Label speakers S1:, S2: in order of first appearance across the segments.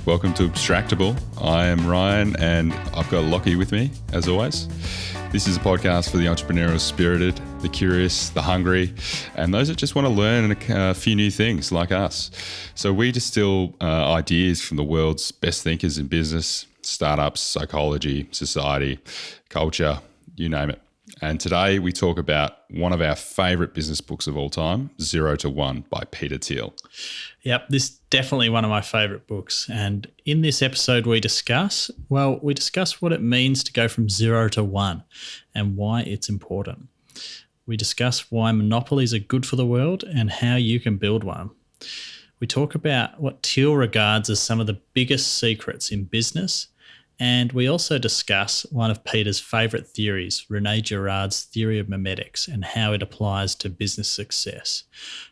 S1: Welcome to Abstractable. I am Ryan and I've got Lockie with me, as always. This is a podcast for the entrepreneurial spirited, the curious, the hungry, and those that just want to learn a few new things like us. So we distill ideas from the world's best thinkers in business, startups, psychology, society, culture, you name it. And today we talk about one of our favourite business books of all time, 0 to 1 by Peter Thiel.
S2: Yep, this is definitely one of my favourite books. And in this episode we discuss what it means to go from 0 to 1 and why it's important. We discuss why monopolies are good for the world and how you can build one. We talk about what Thiel regards as some of the biggest secrets in business. And we also discuss one of Peter's favourite theories, René Girard's theory of mimetics, and how it applies to business success.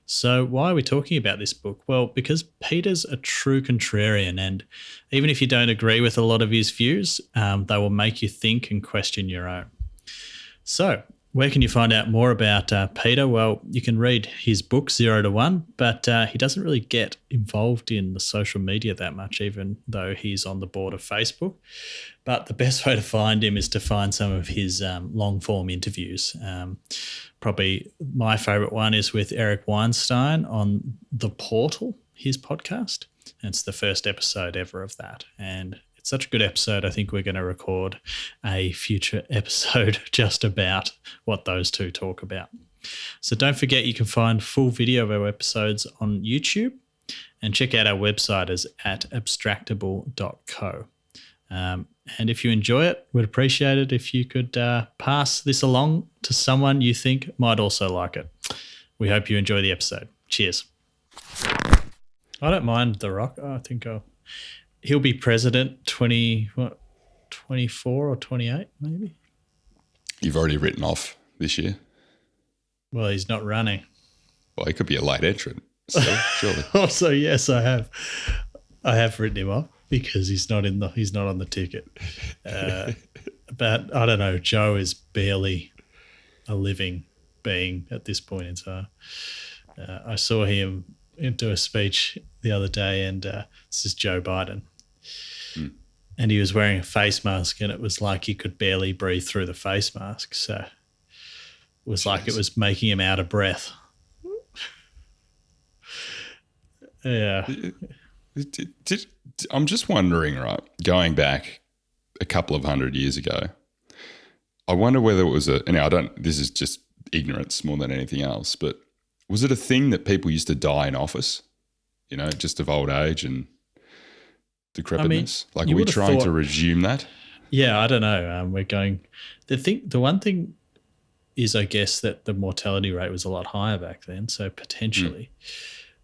S2: So why are we talking about this book? Well, because Peter's a true contrarian, and even if you don't agree with a lot of his views, they will make you think and question your own. So where can you find out more about Peter? Well, you can read his book, 0 to 1, but he doesn't really get involved in the social media that much, even though he's on the board of Facebook. But the best way to find him is to find some of his long-form interviews. Probably my favourite one is with Eric Weinstein on The Portal, his podcast. And it's the first episode ever of that. And such a good episode. I think we're going to record a future episode just about what those two talk about. So don't forget you can find full video of our episodes on YouTube and check out our website is at abstractable.co. And if you enjoy it, we'd appreciate it if you could pass this along to someone you think might also like it. We hope you enjoy the episode. Cheers. I don't mind The Rock. I think he'll be president 24 or 28 maybe.
S1: You've already written off this year.
S2: Well, he's not running.
S1: Well, he could be a late entrant, so surely.
S2: Also, yes, I have. I have written him off because he's not on the ticket. But I don't know. Joe is barely a living being at this point in time. I saw him into a speech the other day, and this is Joe Biden. And he was wearing a face mask, and it was like he could barely breathe through the face mask. So it was like it was making him out of breath. Yeah.
S1: I'm just wondering, right, going back a couple of 100 years ago, I wonder whether it was this is just ignorance more than anything else, but was it a thing that people used to die in office, just of old age and decrepitness? Are we trying to resume that?
S2: Yeah, I don't know. The one thing is, I guess, that the mortality rate was a lot higher back then. So potentially,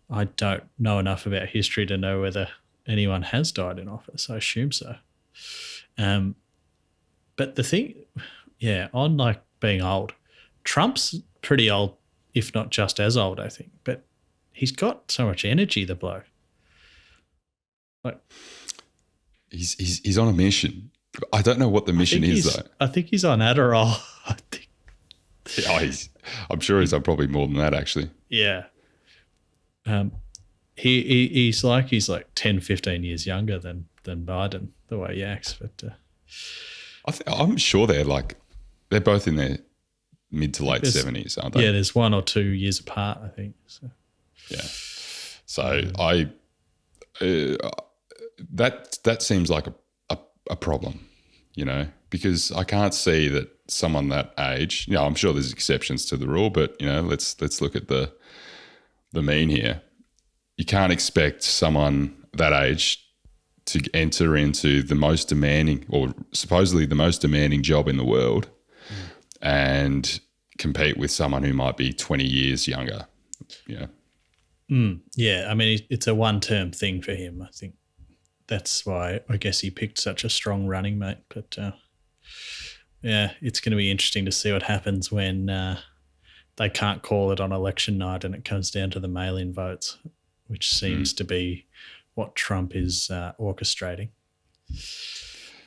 S2: I don't know enough about history to know whether anyone has died in office. I assume so. But the thing, on like being old, Trump's pretty old, if not just as old, I think. But he's got so much energy, the bloke. Like,
S1: he's on a mission. I don't know what the mission is, though.
S2: I think he's on Adderall. I think.
S1: I'm sure he's on probably more than that, actually.
S2: Yeah. He's like 10, 15 years younger than Biden, the way he acts. But
S1: I'm sure they're both in their mid to late 70s, aren't they?
S2: Yeah, there's 1 or 2 years apart, I think. So.
S1: Yeah. So that seems like a problem, because I can't see that someone that age, I'm sure there's exceptions to the rule, but let's look at the mean here. You can't expect someone that age to enter into the most demanding, or supposedly the most demanding job in the world, and compete with someone who might be 20 years younger. Yeah.
S2: Yeah, I mean, it's a one-term thing for him. I think that's why I guess he picked such a strong running mate. But, it's going to be interesting to see what happens when they can't call it on election night and it comes down to the mail-in votes, which seems to be what Trump is orchestrating.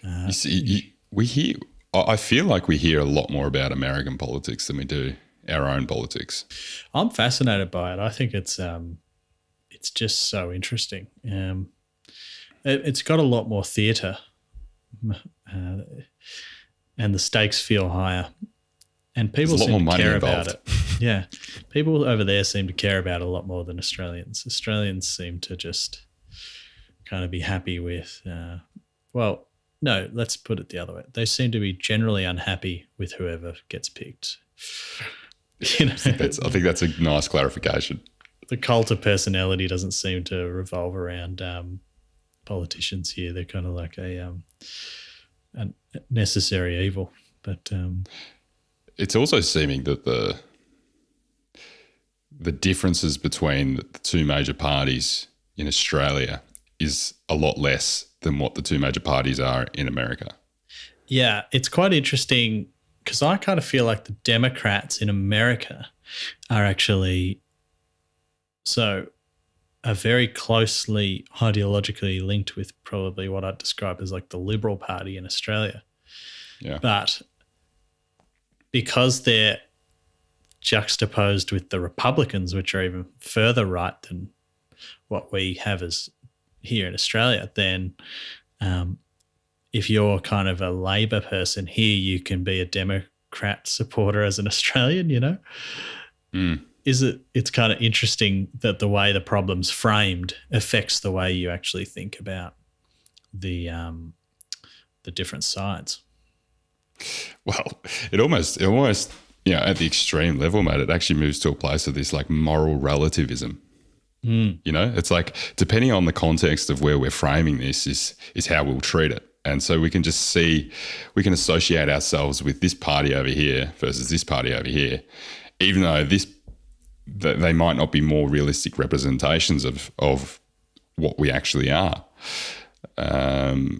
S1: You see, I feel like we hear a lot more about American politics than we do our own politics.
S2: I'm fascinated by it. I think it's just so interesting. It's got a lot more theatre, and the stakes feel higher. And people seem to care about it. Yeah. People over there seem to care about it a lot more than Australians. Australians seem to just kind of be happy with, no, let's put it the other way. They seem to be generally unhappy with whoever gets picked.
S1: I think that's a nice clarification.
S2: The cult of personality doesn't seem to revolve around politicians here. They're kind of like a necessary evil. But
S1: it's also seeming that the differences between the two major parties in Australia is a lot less than what the two major parties are in America.
S2: Yeah, it's quite interesting because I kind of feel like the Democrats in America are actually are very closely ideologically linked with probably what I'd describe as like the Liberal Party in Australia.
S1: Yeah.
S2: But because they're juxtaposed with the Republicans, which are even further right than what we have as here in Australia, then if you're kind of a Labor person here, you can be a Democrat supporter as an Australian, you know?
S1: Mm.
S2: It's kind of interesting that the way the problem's framed affects the way you actually think about the different sides.
S1: Well, it almost, at the extreme level, mate, it actually moves to a place of this like moral relativism.
S2: Mm.
S1: You know, it's like depending on the context of where we're framing this is how we'll treat it. And so we can associate ourselves with this party over here versus this party over here, even though they might not be more realistic representations of what we actually are. I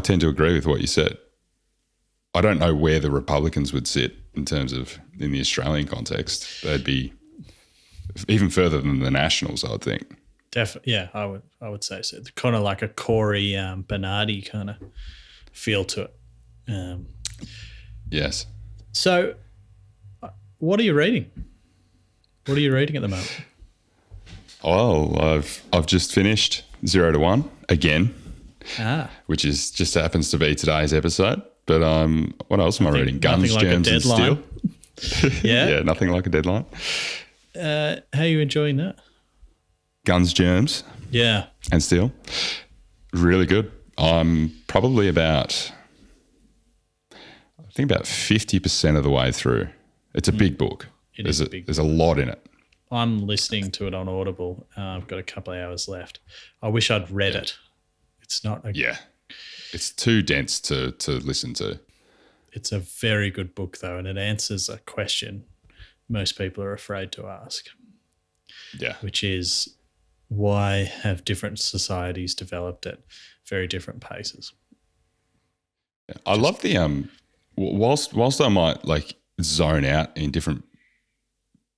S1: tend to agree with what you said. I don't know where the Republicans would sit in terms of in the Australian context. They'd be even further than the Nationals, I would think.
S2: Definitely, yeah, I would say so. Kind of like a Corey Bernardi kind of feel to it.
S1: Yes.
S2: So, what are you reading? What are you reading at the moment?
S1: Oh, I've just finished 0 to 1 again, which is just happens to be today's episode. But what else am I reading? Guns, Germs, and Steel.
S2: Yeah,
S1: yeah, nothing like a deadline.
S2: How are you enjoying that?
S1: Guns, Germs,
S2: yeah,
S1: and Steel. Really good. I'm probably about 50% of the way through. It's a big book. There's a lot in it.
S2: I'm listening to it on Audible. I've got a couple of hours left. I wish I'd read it. It's not.
S1: It's too dense to listen to.
S2: It's a very good book though, and it answers a question most people are afraid to ask.
S1: Yeah.
S2: Which is, why have different societies developed at very different paces?
S1: I love the whilst I might like zone out in different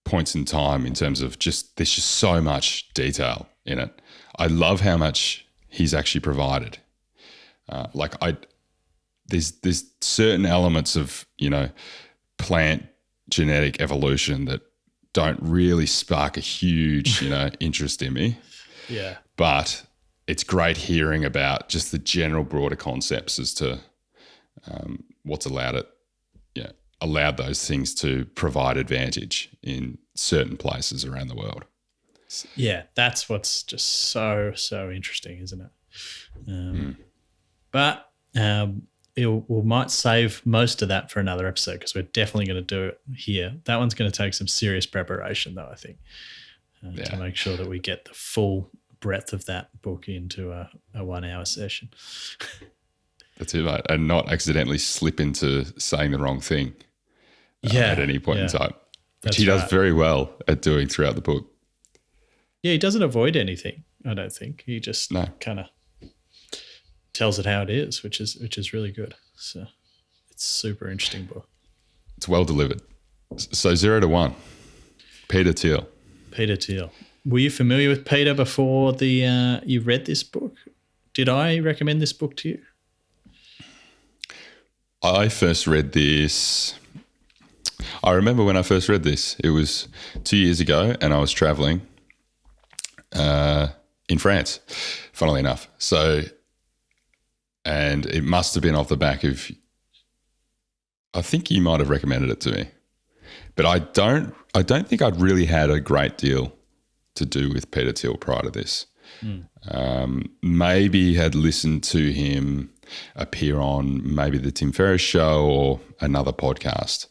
S1: points in time in terms of there's just so much detail in it. I love how much he's actually provided. There's certain elements of, plant genetic evolution that don't really spark a huge, interest in me.
S2: Yeah.
S1: But it's great hearing about just the general broader concepts as to what's allowed those things to provide advantage in certain places around the world.
S2: Yeah, that's what's just so interesting, isn't it? But we might save most of that for another episode because we're definitely going to do it here. That one's going to take some serious preparation, though, I think, to make sure that we get the full breadth of that book into a 1 hour session.
S1: That's it, mate. And not accidentally slip into saying the wrong thing at any point in time, which he does very well at doing throughout the book.
S2: Yeah, he doesn't avoid anything, I don't think. He just kind of tells it how it is, which is really good. So it's a super interesting book.
S1: It's well delivered. So 0 to 1, Peter Thiel.
S2: Peter Thiel. Were you familiar with Peter before you read this book? Did I recommend this book to you?
S1: I first read this. I remember when I first read this, it was 2 years ago and I was traveling in France, funnily enough. So, and it must have been off the back of, I think you might have recommended it to me, but I don't think I'd really had a great deal to do with Peter Thiel prior to this. Maybe had listened to him appear on maybe the Tim Ferriss show or another podcast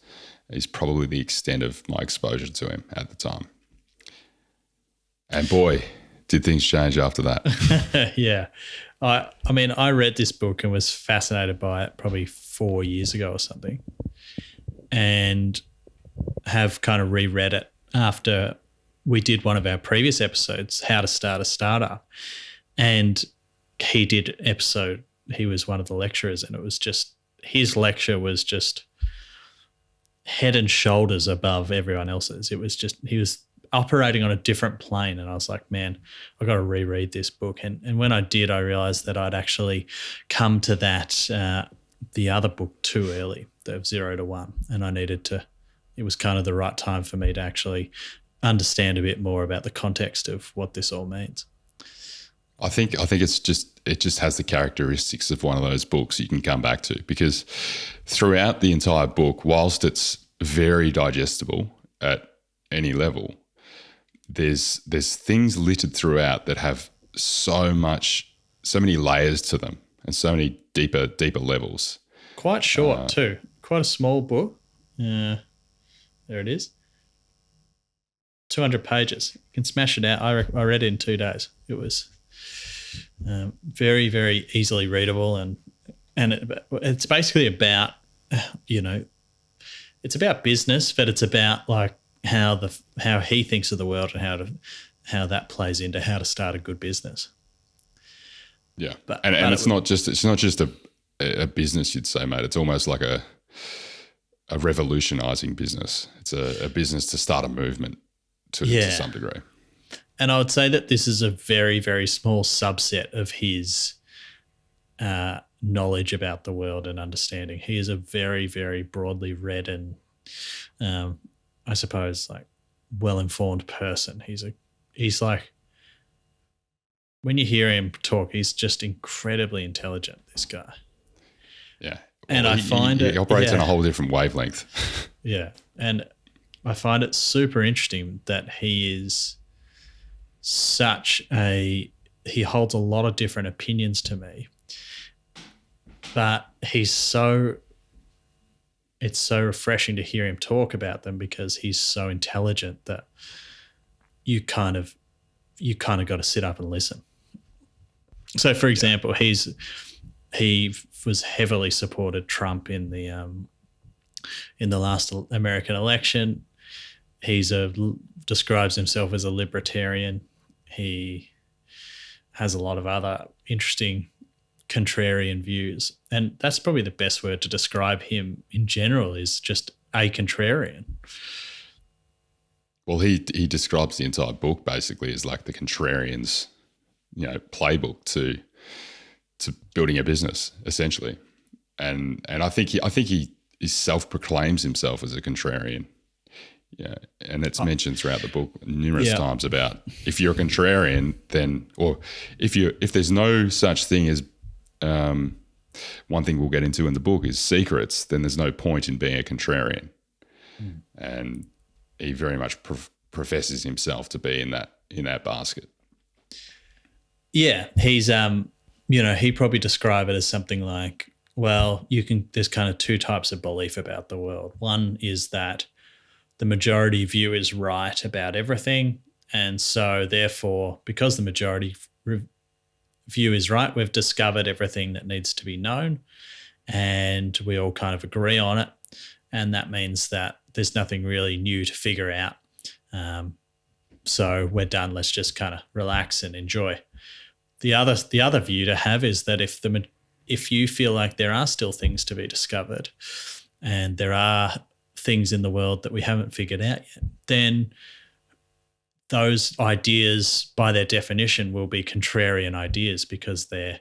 S1: is probably the extent of my exposure to him at the time. And boy, did things change after that.
S2: Yeah. I mean, I read this book and was fascinated by it probably 4 years ago or something, and have kind of reread it after we did one of our previous episodes, How to Start a Startup. And he was one of the lecturers, and it was just, his lecture was just head and shoulders above everyone else's. It was just, he was operating on a different plane, and I was like, man, I got to reread this book. And when I did, I realized that I'd actually come to that the other book too early, the 0 to 1, and I needed to. It was kind of the right time for me to actually understand a bit more about the context of what this all means.
S1: I think it just has the characteristics of one of those books you can come back to, because throughout the entire book, whilst it's very digestible at any level, there's things littered throughout that have so many layers to them and so many deeper levels.
S2: Quite short too. Quite a small book. There it is. 200 pages. You can smash it out. I read it in 2 days. It was very, very easily readable, and it's basically about, it's about business, but it's about like how he thinks of the world and how that plays into how to start a good business.
S1: Yeah, but it's not just a business, you'd say, mate. It's almost like a revolutionizing business. It's a business to start a movement to some degree.
S2: And I would say that this is a very, very small subset of his knowledge about the world and understanding. He is a very, very broadly read and, I suppose, like well-informed person. He's like, when you hear him talk, he's just incredibly intelligent, this guy.
S1: Yeah.
S2: And I find
S1: he operates on a whole different wavelength.
S2: Yeah. And I find it super interesting that he is he holds a lot of different opinions to me, but it's so refreshing to hear him talk about them, because he's so intelligent that you kind of got to sit up and listen. So, for example, he was heavily supported Trump in the last American election. Describes himself as a libertarian. He has a lot of other interesting contrarian views, and that's probably the best word to describe him in general, is just a contrarian.
S1: Well, he describes the entire book basically as like the contrarian's, playbook to building a business, essentially. And I think he self-proclaims himself as a contrarian. Yeah, and it's mentioned throughout the book numerous times about, if you're a contrarian, then, or if there's no such thing as, one thing we'll get into in the book is secrets, then there's no point in being a contrarian. And he very much professes himself to be in that basket.
S2: Yeah, he's he probably describe it as something like, well, there's kind of two types of belief about the world. One is that the majority view is right about everything, and so therefore, because the majority view is right, we've discovered everything that needs to be known, and we all kind of agree on it, and that means that there's nothing really new to figure out. So we're done. Let's just kind of relax and enjoy. The other view to have is that if you feel like there are still things to be discovered, and there are things in the world that we haven't figured out yet, then those ideas, by their definition, will be contrarian ideas, because they're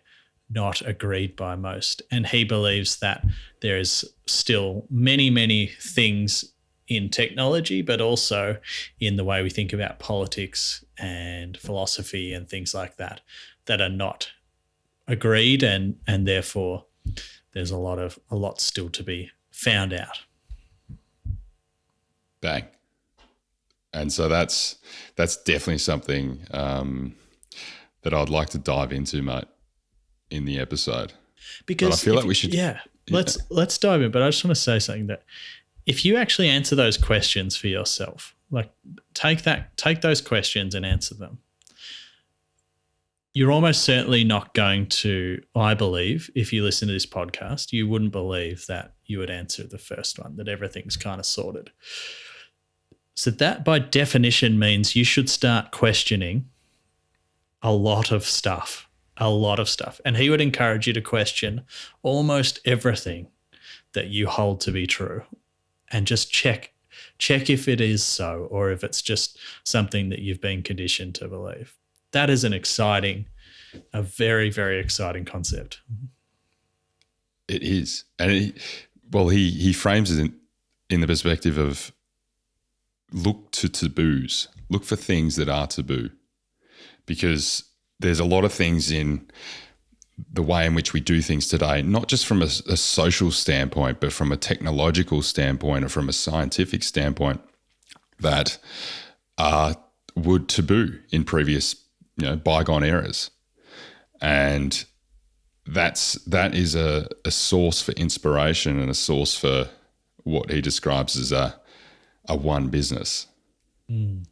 S2: not agreed by most. And he believes that there is still many, many things in technology, but also in the way we think about politics and philosophy and things like that are not agreed, and therefore there's a lot still to be found out.
S1: Bang. And so that's definitely something that I'd like to dive into, mate, in the episode.
S2: Because
S1: but I feel like we should.
S2: Yeah, let's dive in. But I just want to say something, that if you actually answer those questions for yourself, like take those questions and answer them, you're almost certainly not going to, I believe, if you listen to this podcast, you wouldn't believe that you would answer the first one, that everything's kind of sorted. So that by definition means you should start questioning a lot of stuff. And he would encourage you to question almost everything that you hold to be true, and just check if it is so, or if it's just something that you've been conditioned to believe. That is a very, very exciting concept.
S1: It is. And he frames it in the perspective of look to taboos, look for things that are taboo, because there's a lot of things in the way in which we do things today, not just from a social standpoint, but from a technological standpoint or from a scientific standpoint, that were taboo in previous, bygone eras. And that is a source for inspiration and a source for what he describes as a one business,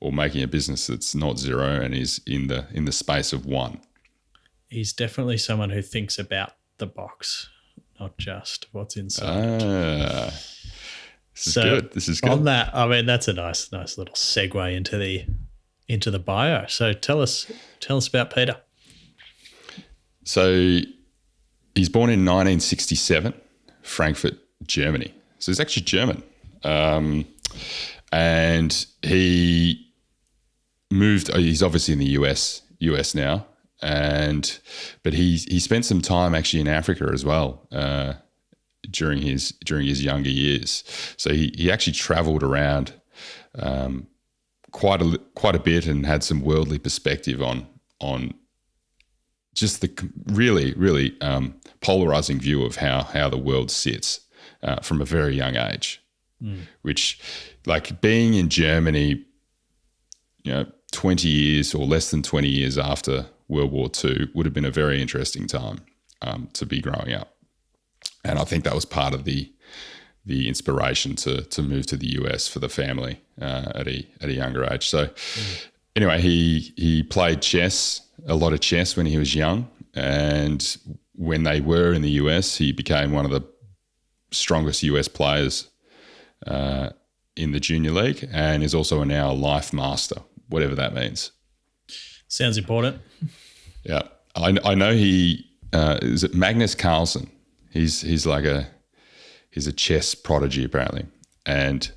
S1: or making a business that's not zero and is in the space of one.
S2: He's definitely someone who thinks about the box, not just what's inside.
S1: This is good.
S2: On that, I mean, that's a nice little segue into the bio. So tell us about Peter.
S1: So he's born in 1967, Frankfurt, Germany. So he's actually German. And he moved, he's obviously in the US now, but he spent some time actually in Africa as well, during his younger years. So he actually traveled around quite a bit and had some worldly perspective on just the really, really polarizing view of how the world sits from a very young age. Which, like, being in Germany, 20 years or less than 20 years after World War II would have been a very interesting time to be growing up. And I think that was part of the inspiration to move to the US for the family at a younger age. So anyway, he played a lot of chess when he was young. And when they were in the US, he became one of the strongest US players in the junior league, and is also now a life master, whatever that means.
S2: Sounds important.
S1: Yeah. I know he is it Magnus Carlsen. He's a chess prodigy apparently, and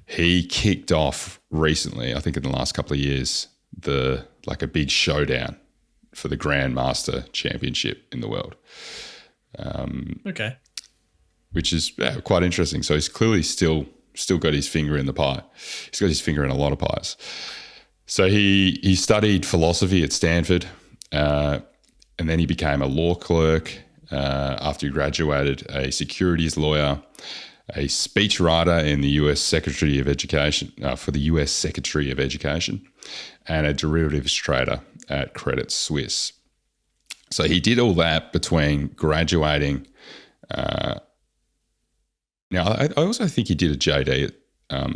S1: he kicked off recently, I think in the last couple of years, a big showdown for the Grandmaster Championship in the world.
S2: Okay.
S1: Which is quite interesting. So he's clearly still got his finger in the pie. He's got his finger in a lot of pies. So he studied philosophy at Stanford, and then he became a law clerk after he graduated, a securities lawyer, a speechwriter in the U.S. Secretary of Education for the U.S. Secretary of Education, and a derivatives trader at Credit Suisse. So he did all that between graduating. Now, I also think he did a JD at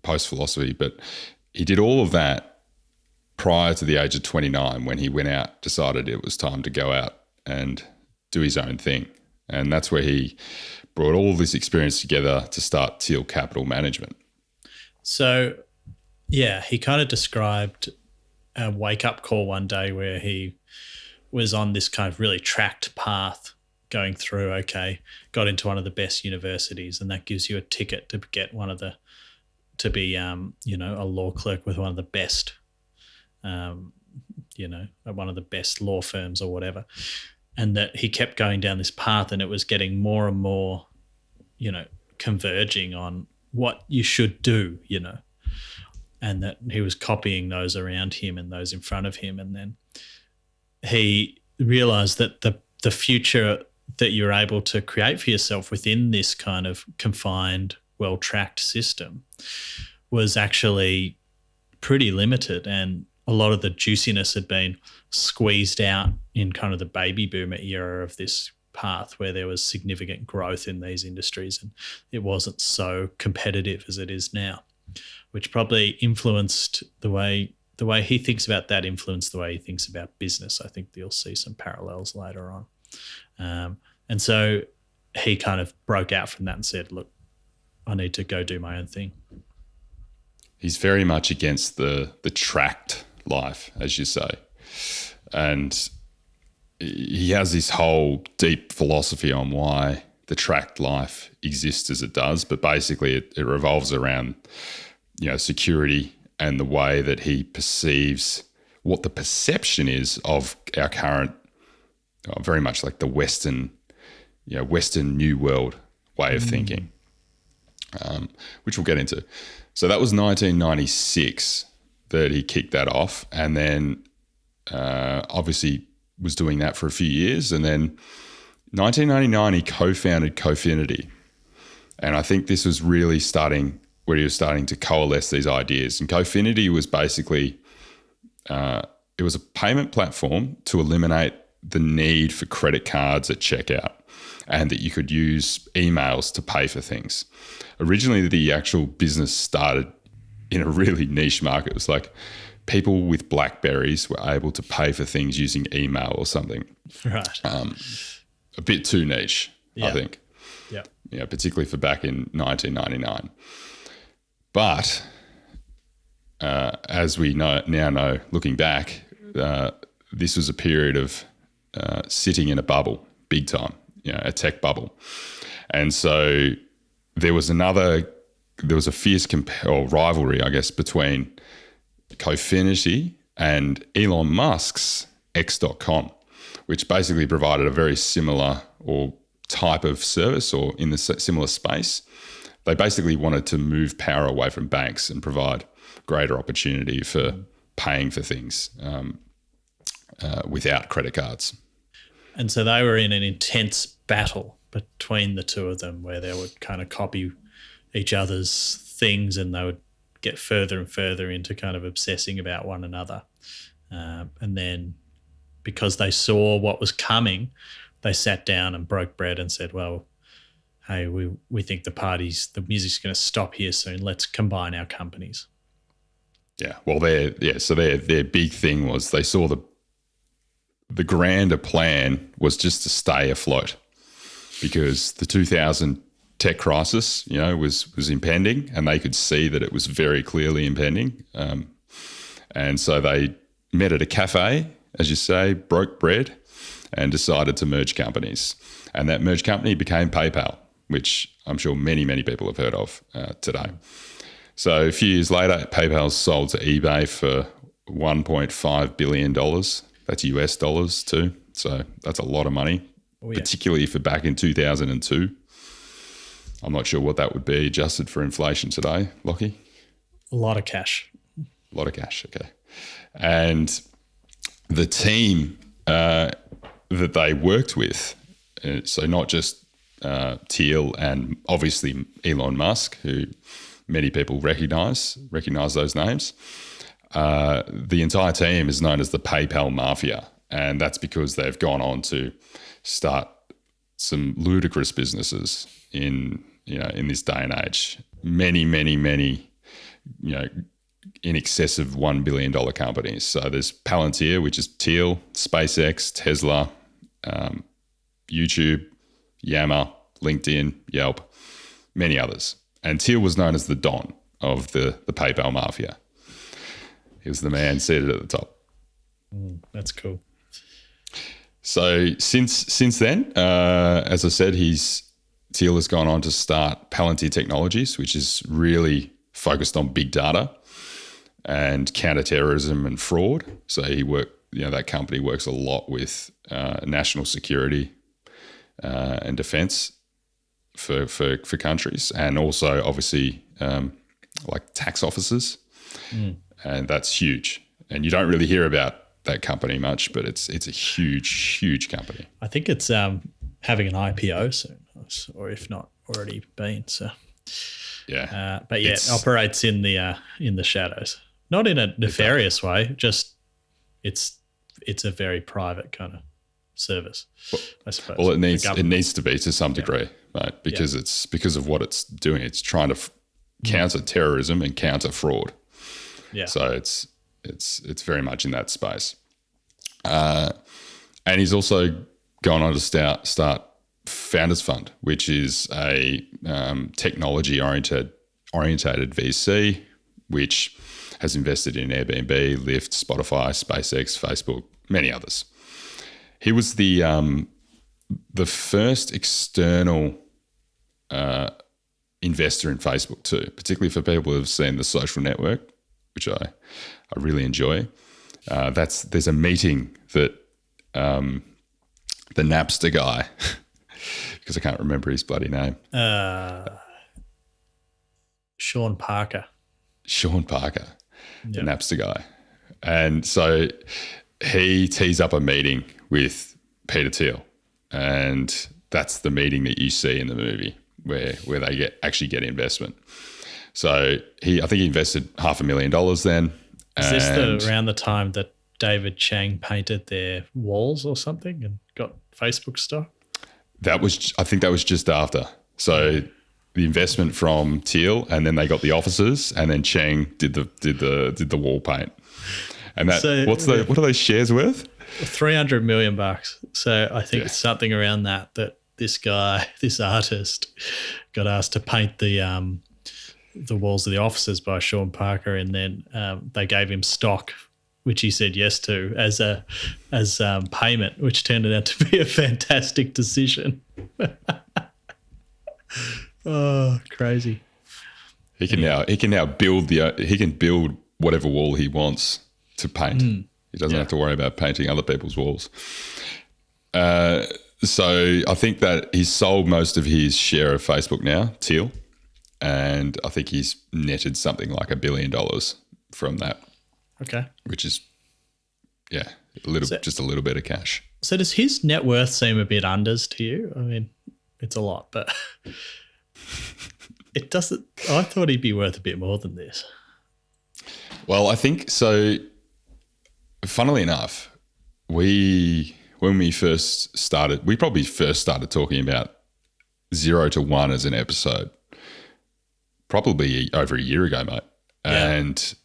S1: post-philosophy, but he did all of that prior to the age of 29 when he went out, decided it was time to go out and do his own thing. And that's where he brought all this experience together to start Thiel Capital Management.
S2: So, yeah, he kind of described a wake-up call one day where he was on this kind of really tracked path going through, got into one of the best universities, and that gives you a ticket to get a law clerk with one of the best, one of the best law firms or whatever. And that he kept going down this path, and it was getting more and more, converging on what you should do, and that he was copying those around him and those in front of him. And then he realized that the future that you're able to create for yourself within this kind of confined, well-tracked system was actually pretty limited, and a lot of the juiciness had been squeezed out in kind of the baby boomer era of this path, where there was significant growth in these industries and it wasn't so competitive as it is now, which probably influenced the way he thinks about that, influenced the way he thinks about business. I think you'll see some parallels later on. And so he kind of broke out from that and said, look, I need to go do my own thing.
S1: He's very much against the tracked life, as you say. And he has this whole deep philosophy on why the tracked life exists as it does, but basically it revolves around, security and the way that he perceives what the perception is of our current, very much like the Western New World way of thinking, which we'll get into. So that was 1996 that he kicked that off, and then obviously was doing that for a few years. And then 1999, he co-founded Cofinity. And I think this was really where he was starting to coalesce these ideas. And Cofinity was basically, it was a payment platform to eliminate the need for credit cards at checkout, and that you could use emails to pay for things. Originally, the actual business started in a really niche market. It was like people with BlackBerries were able to pay for things using email or something.
S2: Right.
S1: A bit too niche, I think.
S2: Yeah.
S1: Particularly for back in 1999. But as we now know, looking back, this was a period of sitting in a bubble, big time, a tech bubble. And so there was a fierce rivalry, I guess, between Cofinity and Elon Musk's X.com, which basically provided a very similar or type of service or in the similar space. They basically wanted to move power away from banks and provide greater opportunity for paying for things without credit cards.
S2: And so they were in an intense battle between the two of them, where they would kind of copy each other's things, and they would get further and further into kind of obsessing about one another. And then because they saw what was coming, they sat down and broke bread and said, well, hey, we think the music's going to stop here soon. Let's combine our companies.
S1: Yeah. Well, so their big thing was they saw the grander plan was just to stay afloat, because the 2000 tech crisis, was impending, and they could see that it was very clearly impending. And so they met at a cafe, as you say, broke bread, and decided to merge companies. And that merged company became PayPal, which I'm sure many, many people have heard of today. So a few years later, PayPal sold to eBay for $1.5 billion. That's US dollars too. So that's a lot of money, particularly for back in 2002. I'm not sure what that would be adjusted for inflation today, Lockie.
S2: A lot of cash.
S1: A lot of cash, okay. And the team that they worked with, so not just Thiel and obviously Elon Musk, who many people recognize those names. The entire team is known as the PayPal Mafia, and that's because they've gone on to start some ludicrous businesses in this day and age. Many, in excess of $1 billion companies. So there's Palantir, which is Thiel, SpaceX, Tesla, YouTube, Yammer, LinkedIn, Yelp, many others. And Thiel was known as the Don of the PayPal Mafia. He was the man seated at the top.
S2: That's cool.
S1: So since then, as I said, Thiel has gone on to start Palantir Technologies, which is really focused on big data and counterterrorism and fraud. So that company works a lot with national security and defense for countries, and also obviously like tax offices, and that's huge. And you don't really hear about that company much, but it's a huge company.
S2: I think it's having an IPO soon, or if not already been. So
S1: yeah,
S2: but yeah, it operates in the shadows, not in a nefarious way. Just it's a very private kind of service, I suppose.
S1: Well, it needs to be to some degree, right? Because it's because of what it's doing. It's trying to counter terrorism and counter fraud.
S2: Yeah.
S1: So it's very much in that space. And he's also gone on to start Founders Fund, which is a technology orientated VC, which has invested in Airbnb, Lyft, Spotify, SpaceX, Facebook, many others. He was the first external investor in Facebook too, particularly for people who have seen The Social Network, which I really enjoy. There's a meeting that the Napster guy, because I can't remember his bloody name.
S2: Sean Parker,
S1: the Napster guy. And so he tees up a meeting with Peter Thiel, and that's the meeting that you see in the movie where they actually get investment. So I think he invested $500,000 then.
S2: Is this around the time that David Chang painted their walls or something and got Facebook stock?
S1: I think that was just after. So the investment from Thiel, and then they got the offices, and then Chang did the wall paint. And what are those shares worth?
S2: $300 million. So I think it's something around that this guy, this artist, got asked to paint the walls of the offices by Sean Parker, and then they gave him stock, which he said yes to as payment, which turned out to be a fantastic decision. Oh, crazy!
S1: He can now build whatever wall he wants to paint. He doesn't have to worry about painting other people's walls. So I think that he's sold most of his share of Facebook now, Thiel, and I think he's netted something like $1 billion from that.
S2: Okay,
S1: which is just a little bit of cash.
S2: So does his net worth seem a bit unders to you? I mean, it's a lot, but it doesn't. I thought he'd be worth a bit more than this.
S1: Well, I think so. Funnily enough, when we first started, we probably first started talking about 0 to 1 as an episode, probably over a year ago, mate. Yeah. And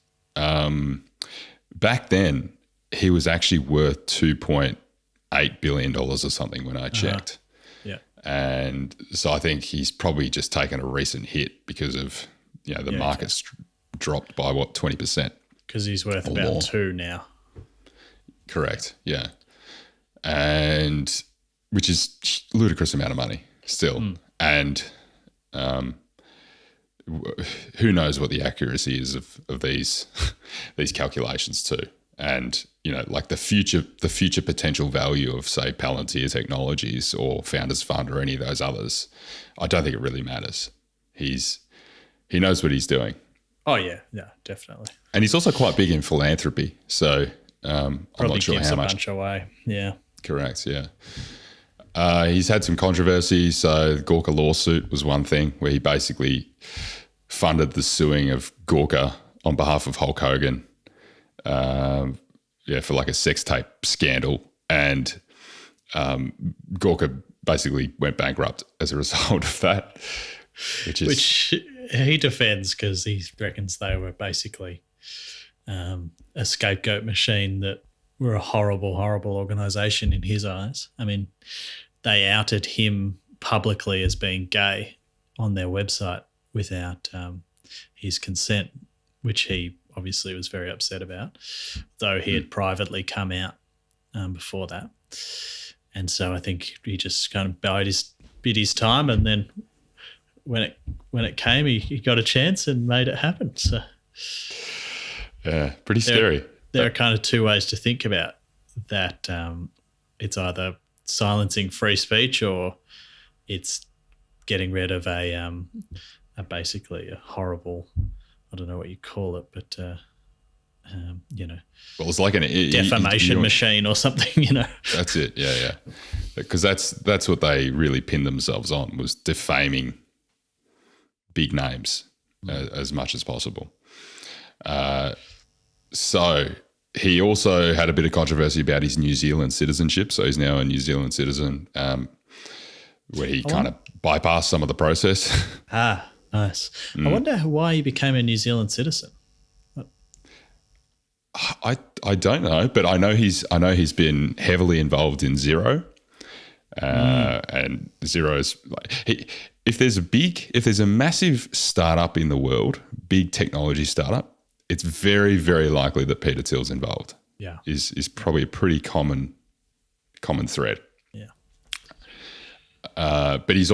S1: back then, he was actually worth $2.8 billion or something when I checked.
S2: Yeah.
S1: And so I think he's probably just taken a recent hit because of the market's dropped by 20%.
S2: Because he's worth about more. 2 now.
S1: Correct. Yeah. And which is a ludicrous amount of money still. And who knows what the accuracy is of these calculations too. And, like the future potential value of, say, Palantir Technologies or Founders Fund or any of those others, I don't think it really matters. He knows what he's doing.
S2: Oh, yeah, definitely.
S1: And he's also quite big in philanthropy. So I'm not sure how much.
S2: Probably gives a bunch away, yeah.
S1: Correct, yeah. He's had some controversies. So the Gawker lawsuit was one thing where he basically funded the suing of Gawker on behalf of Hulk Hogan. For like a sex tape scandal, and Gawker basically went bankrupt as a result of that, which
S2: he defends because he reckons they were basically a scapegoat machine that were a horrible organisation in his eyes. I mean, they outed him publicly as being gay on their website without his consent, which he obviously was very upset about, though he had privately come out before that. And so I think he just kind of bid his time, and then when it came, he got a chance and made it happen. So
S1: yeah, pretty scary.
S2: There are kind of two ways to think about that. It's either silencing free speech or it's getting rid of a basically a horrible, I don't know what you call it, but
S1: well, it's like an
S2: defamation machine or something,
S1: That's it. Yeah. Because that's what they really pinned themselves on, was defaming big names as much as possible. So he also had a bit of controversy about his New Zealand citizenship. So he's now a New Zealand citizen, where he kind of bypassed some of the process.
S2: Ah, nice. I wonder why he became a New Zealand citizen.
S1: I don't know, but I know he's been heavily involved in Xero, and Xero is like, if there's a massive startup in the world, big technology startup, it's very, very likely that Peter Thiel's involved.
S2: Yeah,
S1: is probably a pretty common thread.
S2: Yeah,
S1: but he was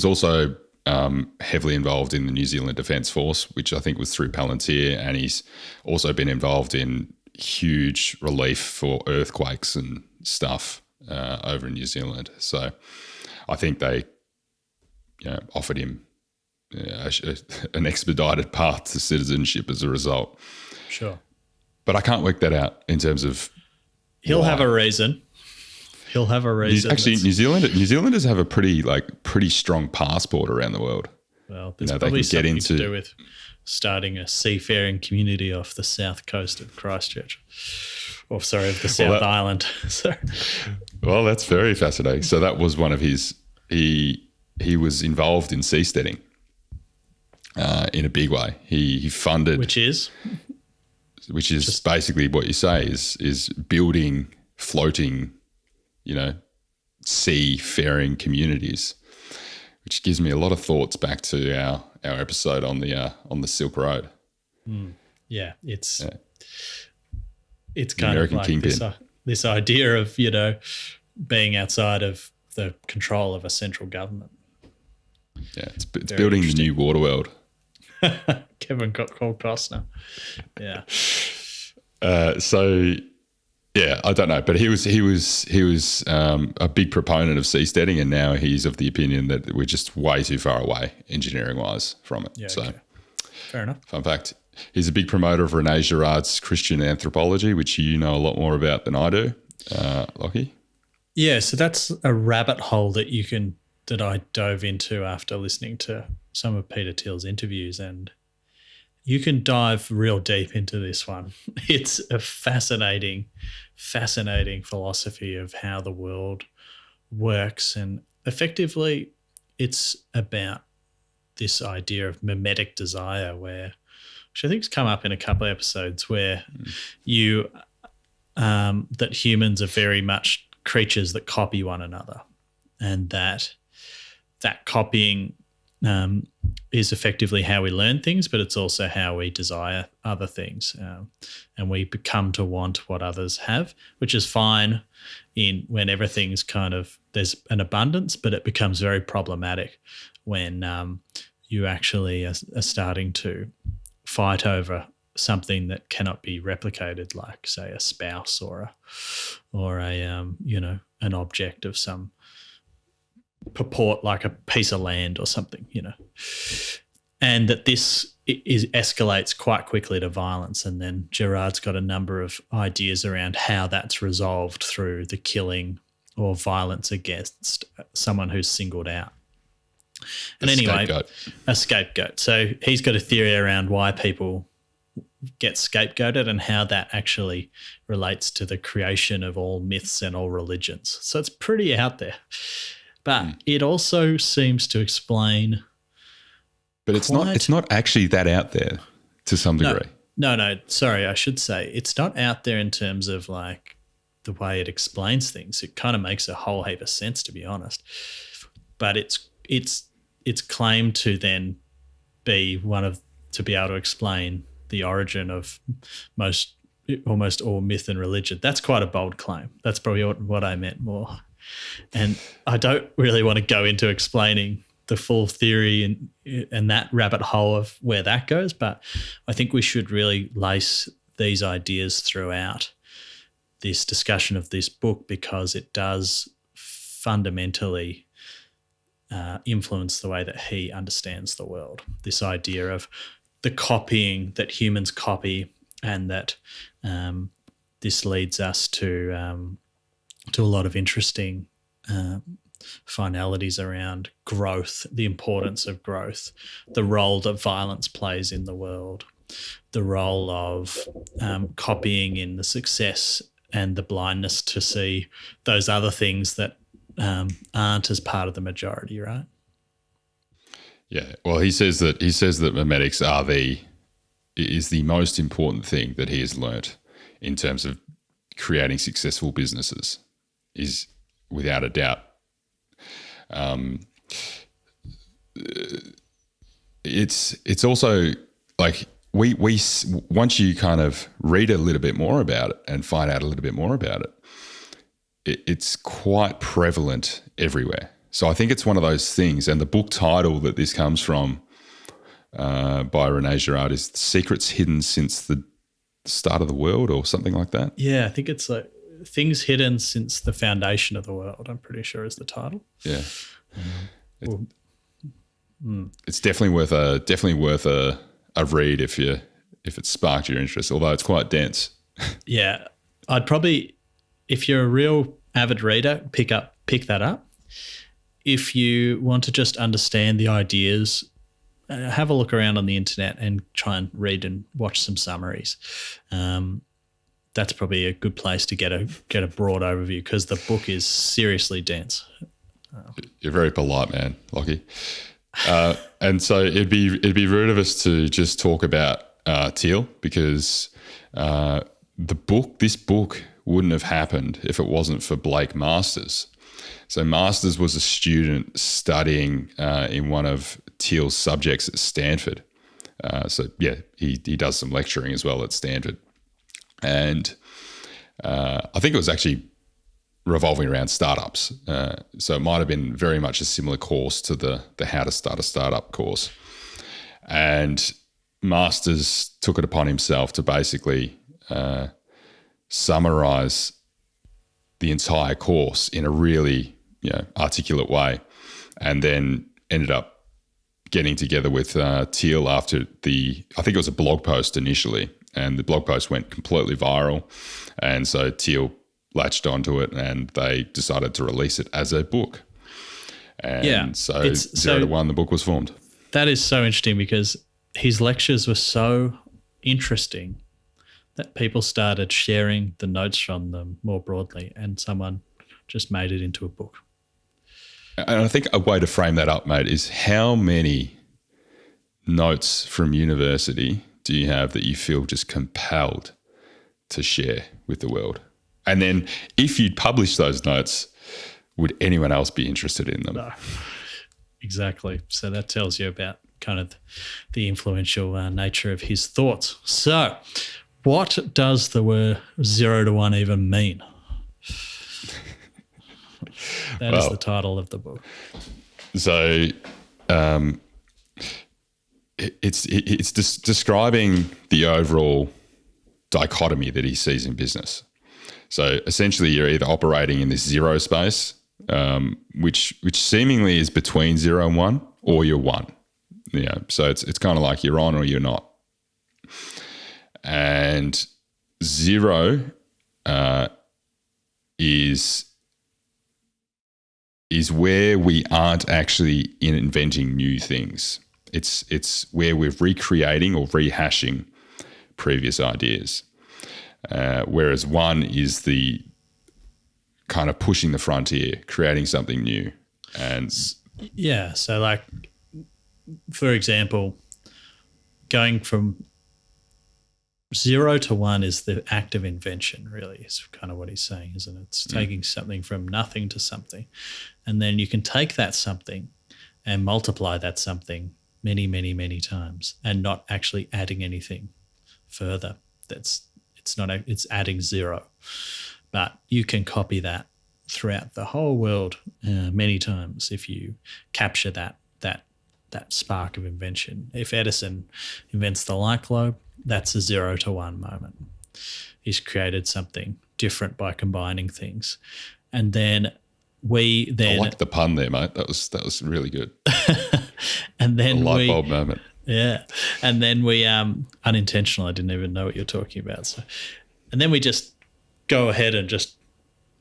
S1: also heavily involved in the New Zealand Defence Force, which I think was through Palantir, and he's also been involved in huge relief for earthquakes and stuff over in New Zealand. So I think they offered him an expedited path to citizenship as a result.
S2: Sure.
S1: But I can't work that out in terms of
S2: He'll
S1: why.
S2: have a reason.
S1: Actually, New Zealanders have a pretty strong passport around the world.
S2: Well, there's probably something to do with starting a seafaring community off the south coast of Christchurch. Of the South Island.
S1: Well, that's very fascinating. So that was one of his. He was involved in seasteading in a big way. He funded, which is just basically what you say is building floating, seafaring communities, which gives me a lot of thoughts back to our episode on the Silk Road.
S2: Yeah, it's kind
S1: American
S2: of like this idea of being outside of the control of a central government.
S1: Yeah, it's building the new water world.
S2: Kevin Cole Costner. Yeah.
S1: I don't know, but he was a big proponent of seasteading, and now he's of the opinion that we're just way too far away engineering wise from it.
S2: Yeah,
S1: so,
S2: okay. Fair enough.
S1: Fun fact: he's a big promoter of Renee Girard's Christian anthropology, which you know a lot more about than I do, Lockie.
S2: Yeah, so that's a rabbit hole that I dove into after listening to some of Peter Thiel's interviews, and you can dive real deep into this one. It's a fascinating philosophy of how the world works, and effectively it's about this idea of mimetic desire, which I think has come up in a couple of episodes, where that humans are very much creatures that copy one another, and that copying is effectively how we learn things, but it's also how we desire other things, and we become to want what others have, which is fine when everything's kind of, there's an abundance, but it becomes very problematic when you actually are starting to fight over something that cannot be replicated, like say a spouse or an object of some purport, like a piece of land or something, and that this escalates quite quickly to violence. And then Girard's got a number of ideas around how that's resolved through the killing or violence against someone who's singled out. And a scapegoat. So he's got a theory around why people get scapegoated and how that actually relates to the creation of all myths and all religions. So it's pretty out there. But it also seems to explain.
S1: But it's not actually that out there to some degree.
S2: No. Sorry, I should say it's not out there in terms of like the way it explains things. It kind of makes a whole heap of sense, to be honest. But it's claimed to then be to be able to explain the origin of almost all myth and religion. That's quite a bold claim. That's probably what I meant more. And I don't really want to go into explaining the full theory and that rabbit hole of where that goes, but I think we should really lace these ideas throughout this discussion of this book, because it does fundamentally influenced the way that he understands the world. This idea of the copying that humans copy, and that this leads us to a lot of interesting finalities around growth, the importance of growth, the role that violence plays in the world, the role of copying in the success and the blindness to see those other things that aren't as part of the majority, right?
S1: Yeah. Well, he says that mimetics is the most important thing that he has learnt in terms of creating successful businesses, is without a doubt. It's also like we once you kind of read a little bit more about it and find out a little bit more about it, it's quite prevalent everywhere. So I think it's one of those things, and the book title that this comes from by René Girard is "Secrets Hidden Since the Start of the World" or something like that.
S2: Yeah, I think it's like "Things Hidden Since the Foundation of the World", I'm pretty sure is the title.
S1: Yeah. It's definitely worth a read if it sparked your interest, although it's quite dense.
S2: Yeah. I'd probably, if you're a real avid reader, pick that up. If you want to just understand the ideas, have a look around on the internet and try and read and watch some summaries. That's probably a good place to get a broad overview, because the book is seriously dense.
S1: You're very polite, man, Lockie. And so it'd be rude of us to just talk about Thiel, because this book wouldn't have happened if it wasn't for Blake Masters. So Masters was a student studying in one of Thiel's subjects at Stanford. He does some lecturing as well at Stanford. And I think it was actually revolving around startups. So it might have been very much a similar course to the How to Start a Startup course. And Masters took it upon himself to basically summarize the entire course in a really articulate way, and then ended up getting together with Thiel after I think it was a blog post initially, and the blog post went completely viral. And so Thiel latched onto it, and they decided to release it as a book. And so 0 to 1, the book was formed.
S2: That is so interesting, because his lectures were so interesting that people started sharing the notes from them more broadly, and someone just made it into a book.
S1: And I think a way to frame that up, mate, is how many notes from university do you have that you feel just compelled to share with the world? And then if you'd publish those notes, would anyone else be interested in them?
S2: No, exactly. So that tells you about kind of the influential nature of his thoughts. So what does the word 0 to 1 even mean? That is the title of the book.
S1: So it's describing the overall dichotomy that he sees in business. So essentially, you're either operating in this zero space, which seemingly is between 0 and 1, or you're 1. So it's kind of like you're on or you're not. And 0 is where we aren't actually inventing new things. It's where we're recreating or rehashing previous ideas. Whereas 1 is the kind of pushing the frontier, creating something new. And
S2: yeah, so like, for example, going from 0 to 1 is the act of invention, really, is kind of what he's saying, isn't it? It's taking something from nothing to something. And then you can take that something and multiply that something many, many, many times, and not actually adding anything further. It's adding 0. But you can copy that throughout the whole world many times if you capture that spark of invention. If Edison invents the light globe, that's a 0 to 1 moment. He's created something different by combining things. And then we then
S1: I like the pun there, mate. That was really good.
S2: and then
S1: a light bulb moment.
S2: Yeah. And then we unintentional, I didn't even know what you're talking about. So, and then we just go ahead and just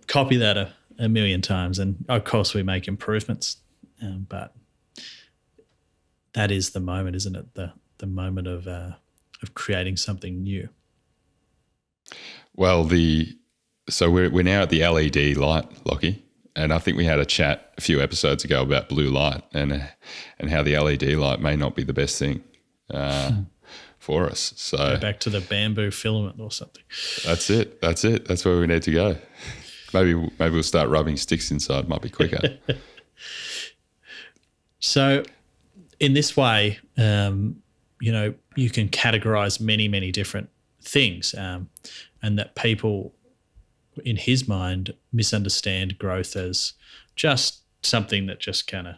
S2: copy that a million times. And of course we make improvements. But that is the moment, isn't it? The moment of creating something new.
S1: Well, so we're now at the LED light, Lockie. And I think we had a chat a few episodes ago about blue light and how the LED light may not be the best thing for us. So
S2: go back to the bamboo filament or something.
S1: That's it. That's where we need to go. Maybe we'll start rubbing sticks inside. Might be quicker.
S2: So in this way, you can categorize many, many different things, and that people, in his mind, misunderstand growth as just something that just kind of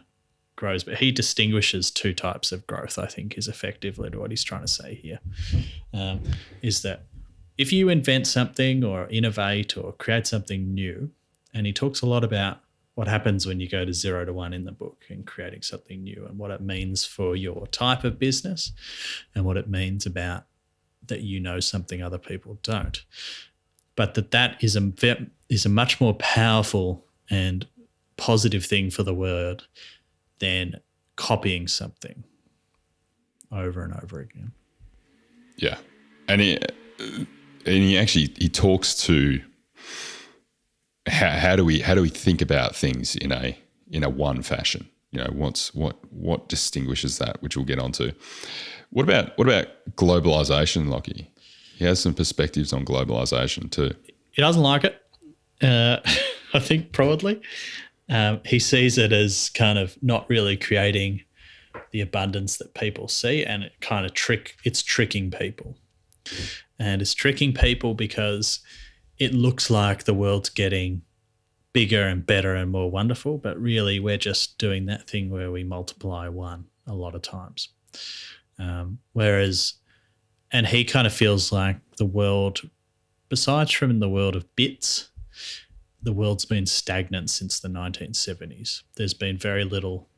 S2: grows. But he distinguishes two types of growth, I think, is effectively what he's trying to say here, is that if you invent something or innovate or create something new, and he talks a lot about what happens when you go to 0 to 1 in the book and creating something new and what it means for your type of business and what it means about that you know something other people don't. But that is a much more powerful and positive thing for the world than copying something over and over again.
S1: Yeah. And he talks to how do we think about things in a one fashion? What distinguishes that, which we'll get onto. What about globalization, Lockie? He has some perspectives on globalization too.
S2: He doesn't like it. I think probably he sees it as kind of not really creating the abundance that people see, and it kind of it's tricking people. And it's tricking people because it looks like the world's getting bigger and better and more wonderful, but really we're just doing that thing where we multiply one a lot of times. And he kind of feels like the world, besides from in the world of bits, the world's been stagnant since the 1970s. There's been very little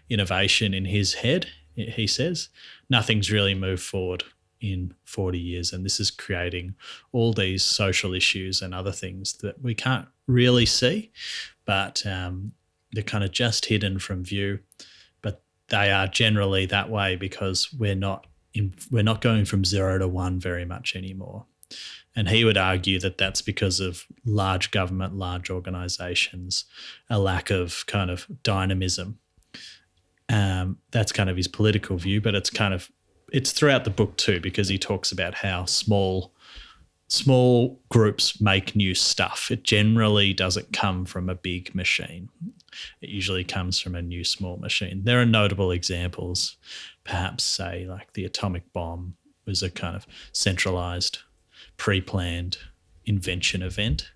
S2: innovation in his head, he says. Nothing's really moved forward in 40 years, and this is creating all these social issues and other things that we can't really see, but they're kind of just hidden from view. But they are generally that way because we're not going from 0 to 1 very much anymore. And he would argue that that's because of large government, large organisations, a lack of kind of dynamism. That's kind of his political view, but it's throughout the book too, because he talks about how small groups make new stuff. It generally doesn't come from a big machine. It usually comes from a new small machine. There are notable examples, perhaps say like the atomic bomb was a kind of centralised, pre-planned invention event.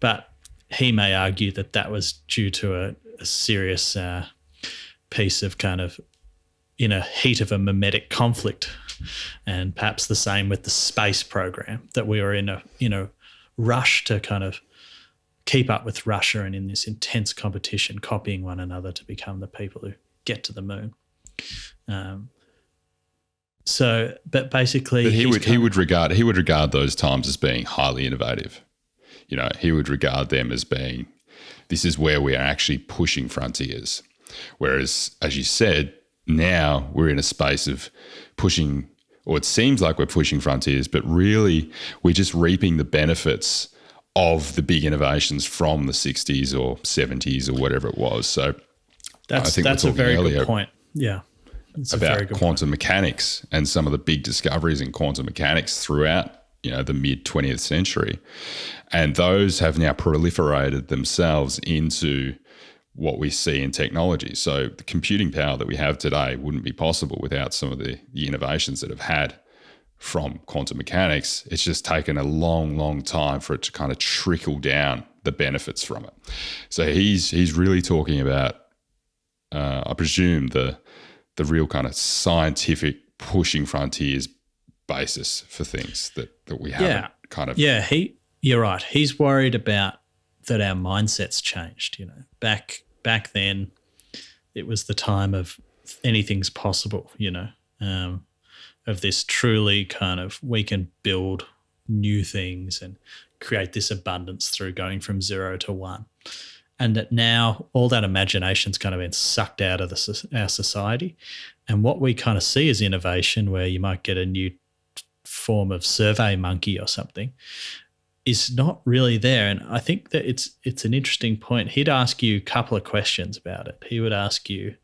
S2: But he may argue that was due to a serious piece of kind of in a heat of a mimetic conflict, and perhaps the same with the space program, that we were in a rush to kind of keep up with Russia and in this intense competition, copying one another to become the people who get to the moon. But basically,
S1: he would regard those times as being highly innovative. He would regard them as being, this is where we are actually pushing frontiers. Whereas, as you said, now we're in a space of pushing, or it seems like we're pushing frontiers, but really we're just reaping the benefits of the big innovations from the 60s or 70s or whatever it was. So
S2: that's a very good point. Yeah.
S1: About quantum mechanics and some of the big discoveries in quantum mechanics throughout, the mid 20th century. And those have now proliferated themselves into what we see in technology. So the computing power that we have today wouldn't be possible without some of the innovations that have had from quantum mechanics. It's just taken a long, long time for it to kind of trickle down the benefits from it. So he's really talking about, I presume, the real kind of scientific pushing frontiers basis for things that we haven't kind of.
S2: Yeah, you're right. He's worried about that our mindsets changed. Back then, it was the time of anything's possible. Of this truly kind of we can build new things and create this abundance through going from 0 to 1. And that now all that imagination's kind of been sucked out of our society. And what we kind of see as innovation, where you might get a new form of survey monkey or something, is not really there. And I think that it's an interesting point. He'd ask you a couple of questions about it. He would ask you,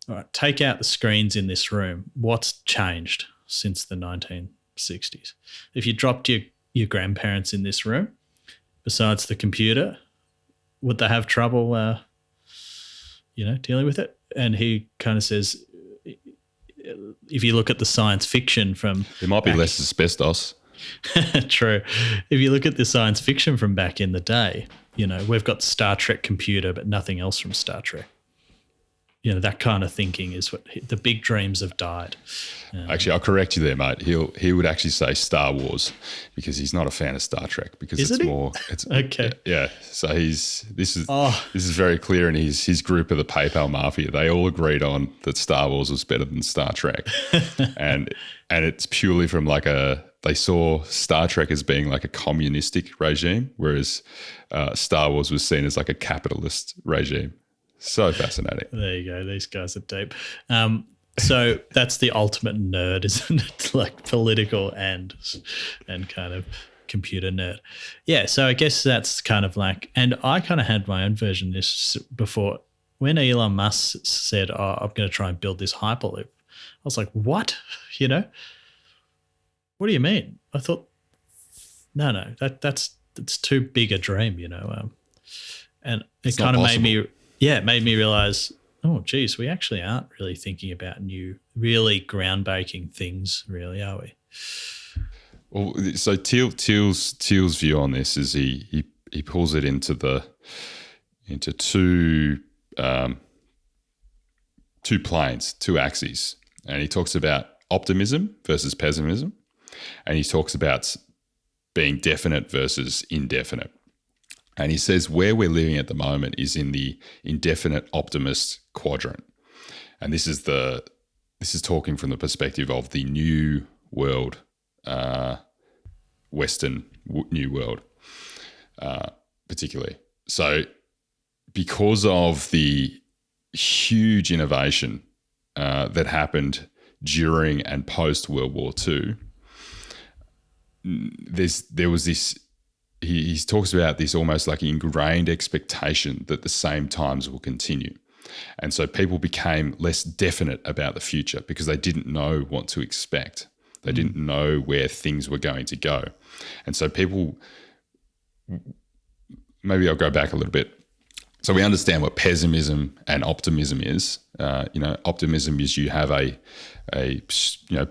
S2: all right, take out the screens in this room. What's changed since the 1960s? If you dropped your grandparents in this room, besides the computer, would they have trouble, dealing with it? And he kind of says, if you look at the science fiction from
S1: there might be less asbestos.
S2: True. If you look at the science fiction from back in the day, we've got Star Trek computer, but nothing else from Star Trek. That kind of thinking is what the big dreams have died.
S1: Actually, I'll correct you there, mate. He would actually say Star Wars because he's not a fan of Star Trek because it's
S2: okay.
S1: Yeah. So this is very clear in his group of the PayPal Mafia. They all agreed on that Star Wars was better than Star Trek, and it's purely from they saw Star Trek as being like a communistic regime, whereas Star Wars was seen as like a capitalist regime. So fascinating.
S2: There you go. These guys are deep. So that's the ultimate nerd, isn't it? Like political and kind of computer nerd. Yeah. So I guess that's kind of like, and I kind of had my own version of this before. When Elon Musk said, "Oh, I'm going to try and build this Hyperloop," I was like, "What? What do you mean?" I thought, no, that's too big a dream, and it kind of made me realize, oh, geez, we actually aren't really thinking about new, really groundbreaking things, really, are we?
S1: Well, so Thiel's view on this is he pulls it into two planes, two axes, and he talks about optimism versus pessimism, and he talks about being definite versus indefinite. And he says where we're living at the moment is in the indefinite optimist quadrant. And this is talking from the perspective of the new world, Western new world, particularly. So because of the huge innovation that happened during and post World War II, there was this. He talks about this almost like ingrained expectation that the same times will continue. And so people became less definite about the future because they didn't know what to expect. They didn't know where things were going to go. And so people, maybe I'll go back a little bit. So we understand what pessimism and optimism is. Optimism is you have a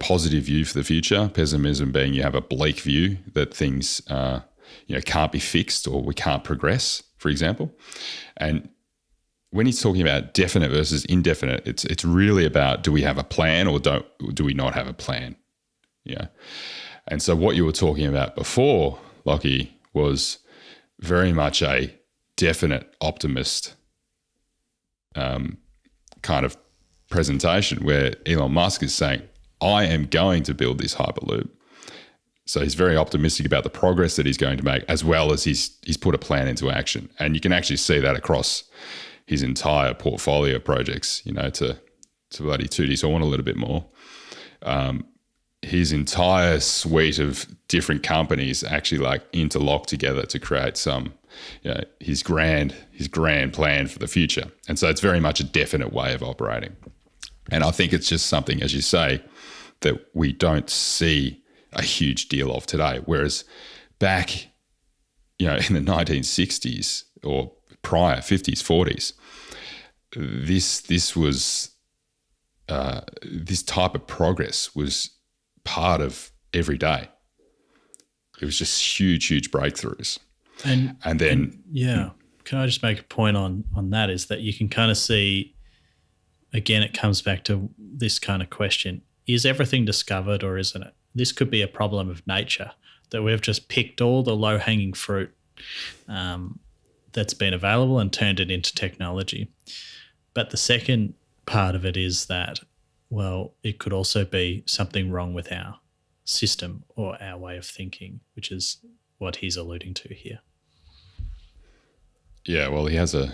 S1: positive view for the future. Pessimism being you have a bleak view that things can't be fixed or we can't progress, for example. And when he's talking about definite versus indefinite, it's really about, do we have a plan or do we not have a plan? Yeah. And so what you were talking about before, Lockie, was very much a definite optimist kind of presentation where Elon Musk is saying, I am going to build this Hyperloop. So he's very optimistic about the progress that he's going to make, as well as he's put a plan into action. And you can actually see that across his entire portfolio of projects, to bloody toot his horn a little bit more. His entire suite of different companies actually like interlock together to create some, his grand plan for the future. And so it's very much a definite way of operating. And I think it's just something, as you say, that we don't see a huge deal of today. Whereas back, in the 1960s or prior, 50s, 40s, this was this type of progress was part of every day. It was just huge breakthroughs. And then
S2: can I just make a point on that, is that you can kind of see, again, it comes back to this kind of question, is everything discovered or isn't it? This could be a problem of nature, that we've just picked all the low-hanging fruit that's been available and turned it into technology. But the second part of it is that, well, it could also be something wrong with our system or our way of thinking, which is what he's alluding to here.
S1: Yeah, well, he has a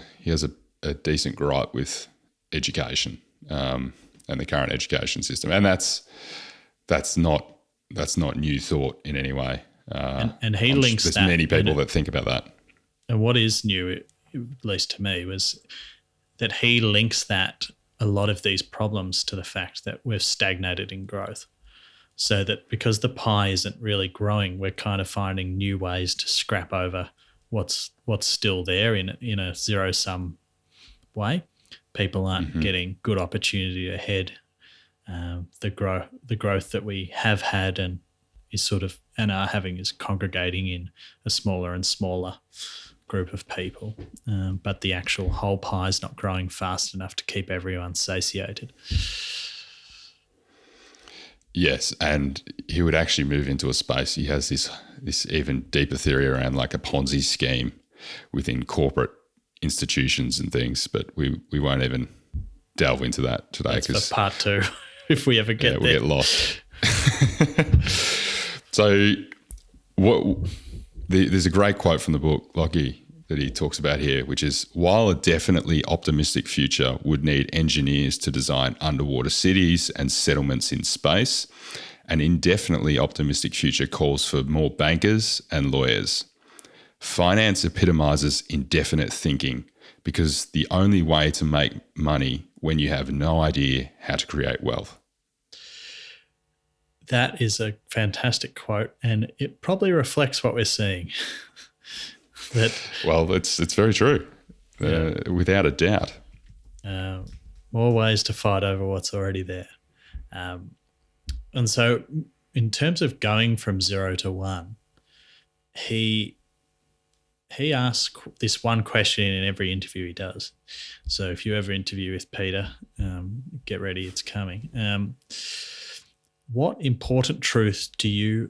S1: decent gripe with education and the current education system, and that's not new thought in any way.
S2: And he links
S1: there's
S2: that.
S1: There's many people that think about that.
S2: And what is new, at least to me, was that he links that a lot of these problems to the fact that we've stagnated in growth. So that because the pie isn't really growing, we're kind of finding new ways to scrap over what's still there in a zero-sum way. People aren't getting good opportunity ahead. The growth that we have had and are having is congregating in a smaller and smaller group of people. But the actual whole pie is not growing fast enough to keep everyone satiated.
S1: Yes, and he would actually move into a space. He has this even deeper theory around like a Ponzi scheme within corporate institutions and things, but we won't even delve into that today.
S2: That's for part 2, if we ever get there.
S1: We'll get lost. So there's a great quote from the book, Lockie, that he talks about here, which is, while a definitely optimistic future would need engineers to design underwater cities and settlements in space, an indefinitely optimistic future calls for more bankers and lawyers. Finance epitomizes indefinite thinking because the only way to make money when you have no idea how to create wealth.
S2: That is a fantastic quote, and it probably reflects what we're seeing.
S1: Well, it's very true, without a doubt.
S2: More ways to fight over what's already there. And so in terms of going from 0 to 1, he asks this one question in every interview he does. So if you ever interview with Peter, get ready, it's coming. What important truth do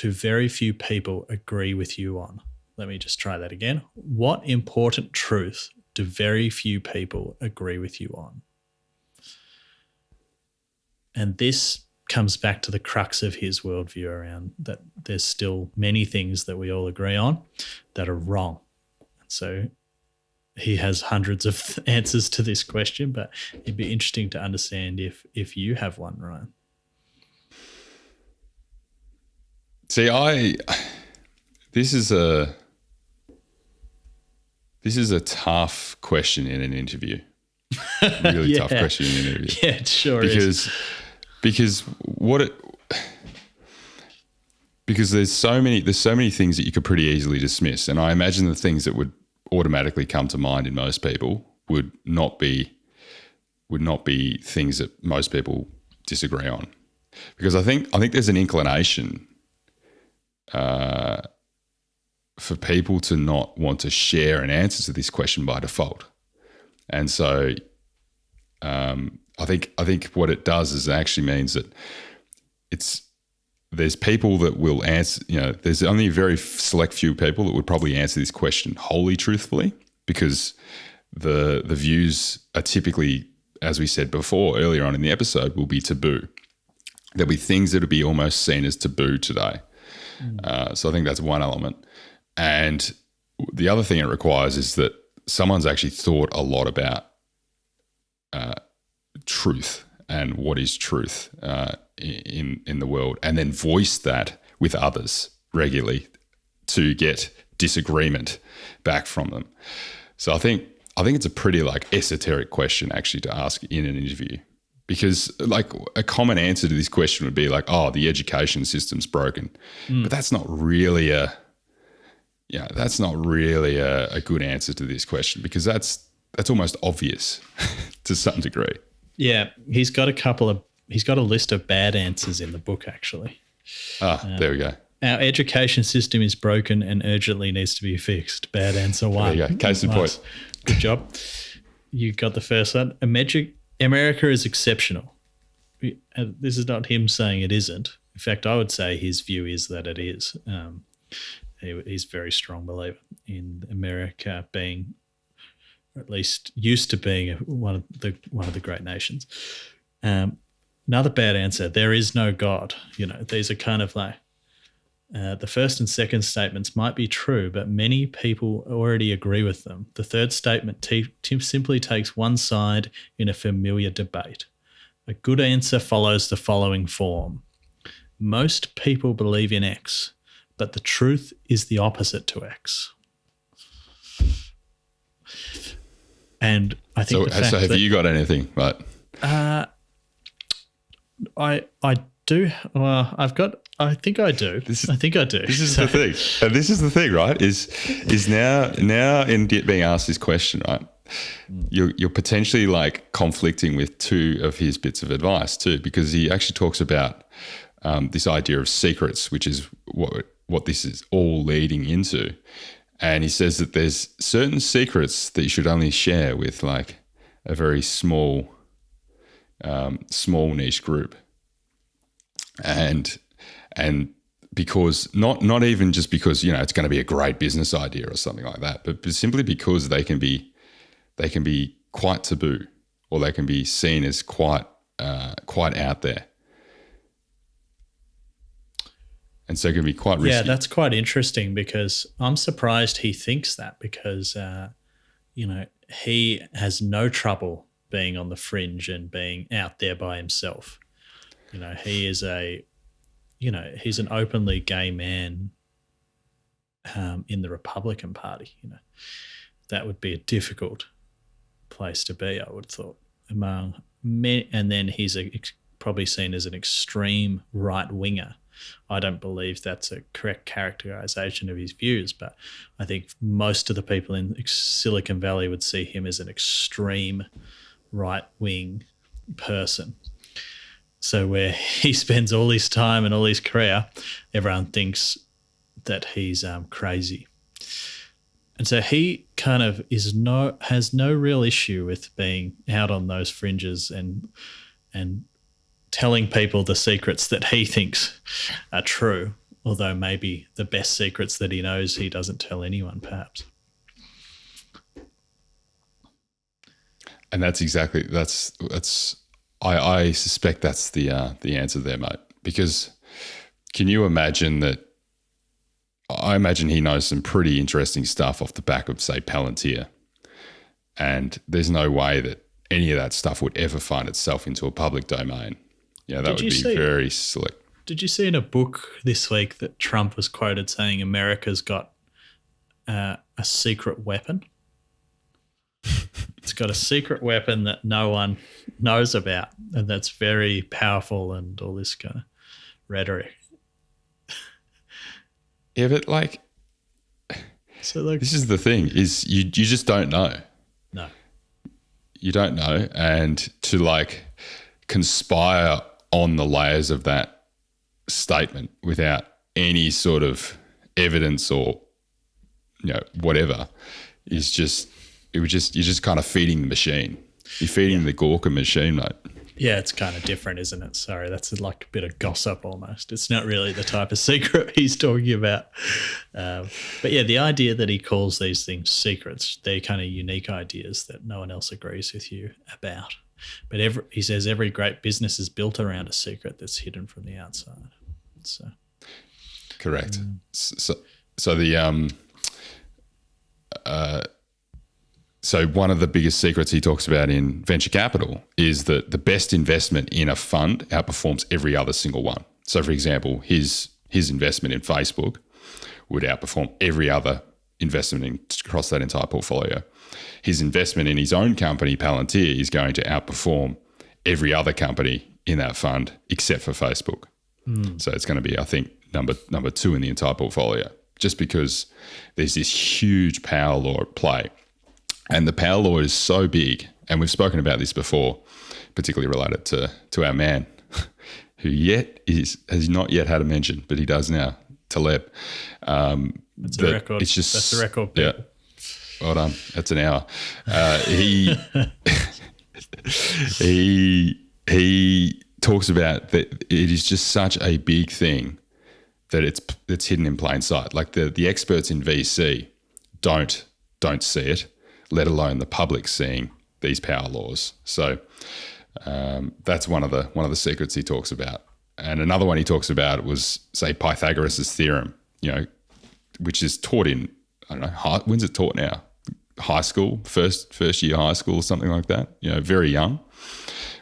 S2: very few people agree with you on? Let me just try that again. What important truth do very few people agree with you on? And this comes back to the crux of his worldview around that there's still many things that we all agree on that are wrong. So he has hundreds of answers to this question, but it'd be interesting to understand if you have one, Ryan.
S1: See, this is a tough question in an interview. Really tough question in an interview.
S2: Yeah, it sure is.
S1: Because there's so many things that you could pretty easily dismiss, and I imagine the things that would automatically come to mind in most people would not be things that most people disagree on. Because I think there's an inclination for people to not want to share an answer to this question by default. And so I think what it does is it actually means that there's people that will answer, there's only a very select few people that would probably answer this question wholly truthfully, because the views are typically, as we said before earlier on in the episode, will be taboo. There'll be things that will be almost seen as taboo today. So I think that's one element. And the other thing it requires is that someone's actually thought a lot about truth and what is truth in the world, and then voiced that with others regularly to get disagreement back from them. So I think it's a pretty esoteric question actually to ask in an interview, because a common answer to this question would be the education system's broken, but that's not really a good answer to this question, because that's almost obvious to some degree.
S2: Yeah, he's got a list of bad answers in the book, actually.
S1: There we go.
S2: Our education system is broken and urgently needs to be fixed. Bad answer 1.
S1: There you go. Case in point.
S2: Good job. You got the first one. America is exceptional. This is not him saying it isn't. In fact, I would say his view is that it is. he's a very strong believer in America being, or at least used to being, one of the great nations. Another bad answer: there is no God. These are kind of like the first and second statements might be true, but many people already agree with them. The third statement simply takes one side in a familiar debate. A good answer follows the following form: most people believe in X, but the truth is the opposite to X. And I think
S1: so have you got anything? Right.
S2: I do. Well, I think I do. I think I do.
S1: This is the thing. And this is the thing, right? Is now in being asked this question, right? You're potentially like conflicting with two of his bits of advice too, because he actually talks about this idea of secrets, which is what this is all leading into. And he says that there's certain secrets that you should only share with like a very small niche group. And because not even just because, it's going to be a great business idea or something like that, but simply because they can be quite taboo, or they can be seen as quite out there. And so it can be quite risky.
S2: Yeah, that's quite interesting, because I'm surprised he thinks that, because, he has no trouble being on the fringe and being out there by himself. He is he's an openly gay man in the Republican Party. That would be a difficult place to be, I would have thought, among men. And then he's probably seen as an extreme right-winger. I don't believe that's a correct characterization of his views, but I think most of the people in Silicon Valley would see him as an extreme right-wing person. So where he spends all his time and all his career, everyone thinks that he's crazy. And so he kind of has no real issue with being out on those fringes and telling people the secrets that he thinks are true, although maybe the best secrets that he knows he doesn't tell anyone, perhaps.
S1: And I suspect that's the answer there, mate. Because can you imagine that? I imagine he knows some pretty interesting stuff off the back of, say, Palantir, and there's no way that any of that stuff would ever find itself into a public domain. That would be very slick.
S2: Did you see in a book this week that Trump was quoted saying America's got a secret weapon? It's got a secret weapon that no one knows about, and that's very powerful, and all this kind of rhetoric.
S1: Yeah, but this is the thing: is you just don't know.
S2: No,
S1: you don't know, and to conspire on the layers of that statement without any sort of evidence or whatever is just. You're just kind of feeding the machine. You're feeding the Gawker machine, mate.
S2: Yeah, it's kind of different, isn't it? Sorry, that's like a bit of gossip almost. It's not really the type of secret he's talking about. But yeah, the idea that he calls these things secrets, they're kind of unique ideas that no one else agrees with you about. But he says every great business is built around a secret that's hidden from the outside. So,
S1: correct. So the So one of the biggest secrets he talks about in venture capital is that the best investment in a fund outperforms every other single one. So, for example, his investment in Facebook would outperform every other investment across that entire portfolio. His investment in his own company, Palantir, is going to outperform every other company in that fund except for Facebook. So it's going to be, I think, number two in the entire portfolio, just because there's this huge power law at play. And the power law is so big, and we've spoken about this before, particularly related to our man, who has not yet had a mention, but he does now, Taleb.
S2: That's a record. That's a record.
S1: Yeah. Well done. That's an hour. He talks about that it is just such a big thing that it's hidden in plain sight. Like the experts in VC don't see it, let alone the public seeing these power laws. So that's one of the secrets he talks about. And another one he talks about was, say, Pythagoras' theorem, which is taught in, I don't know, when's it taught now? High school, first year high school or something like that, very young.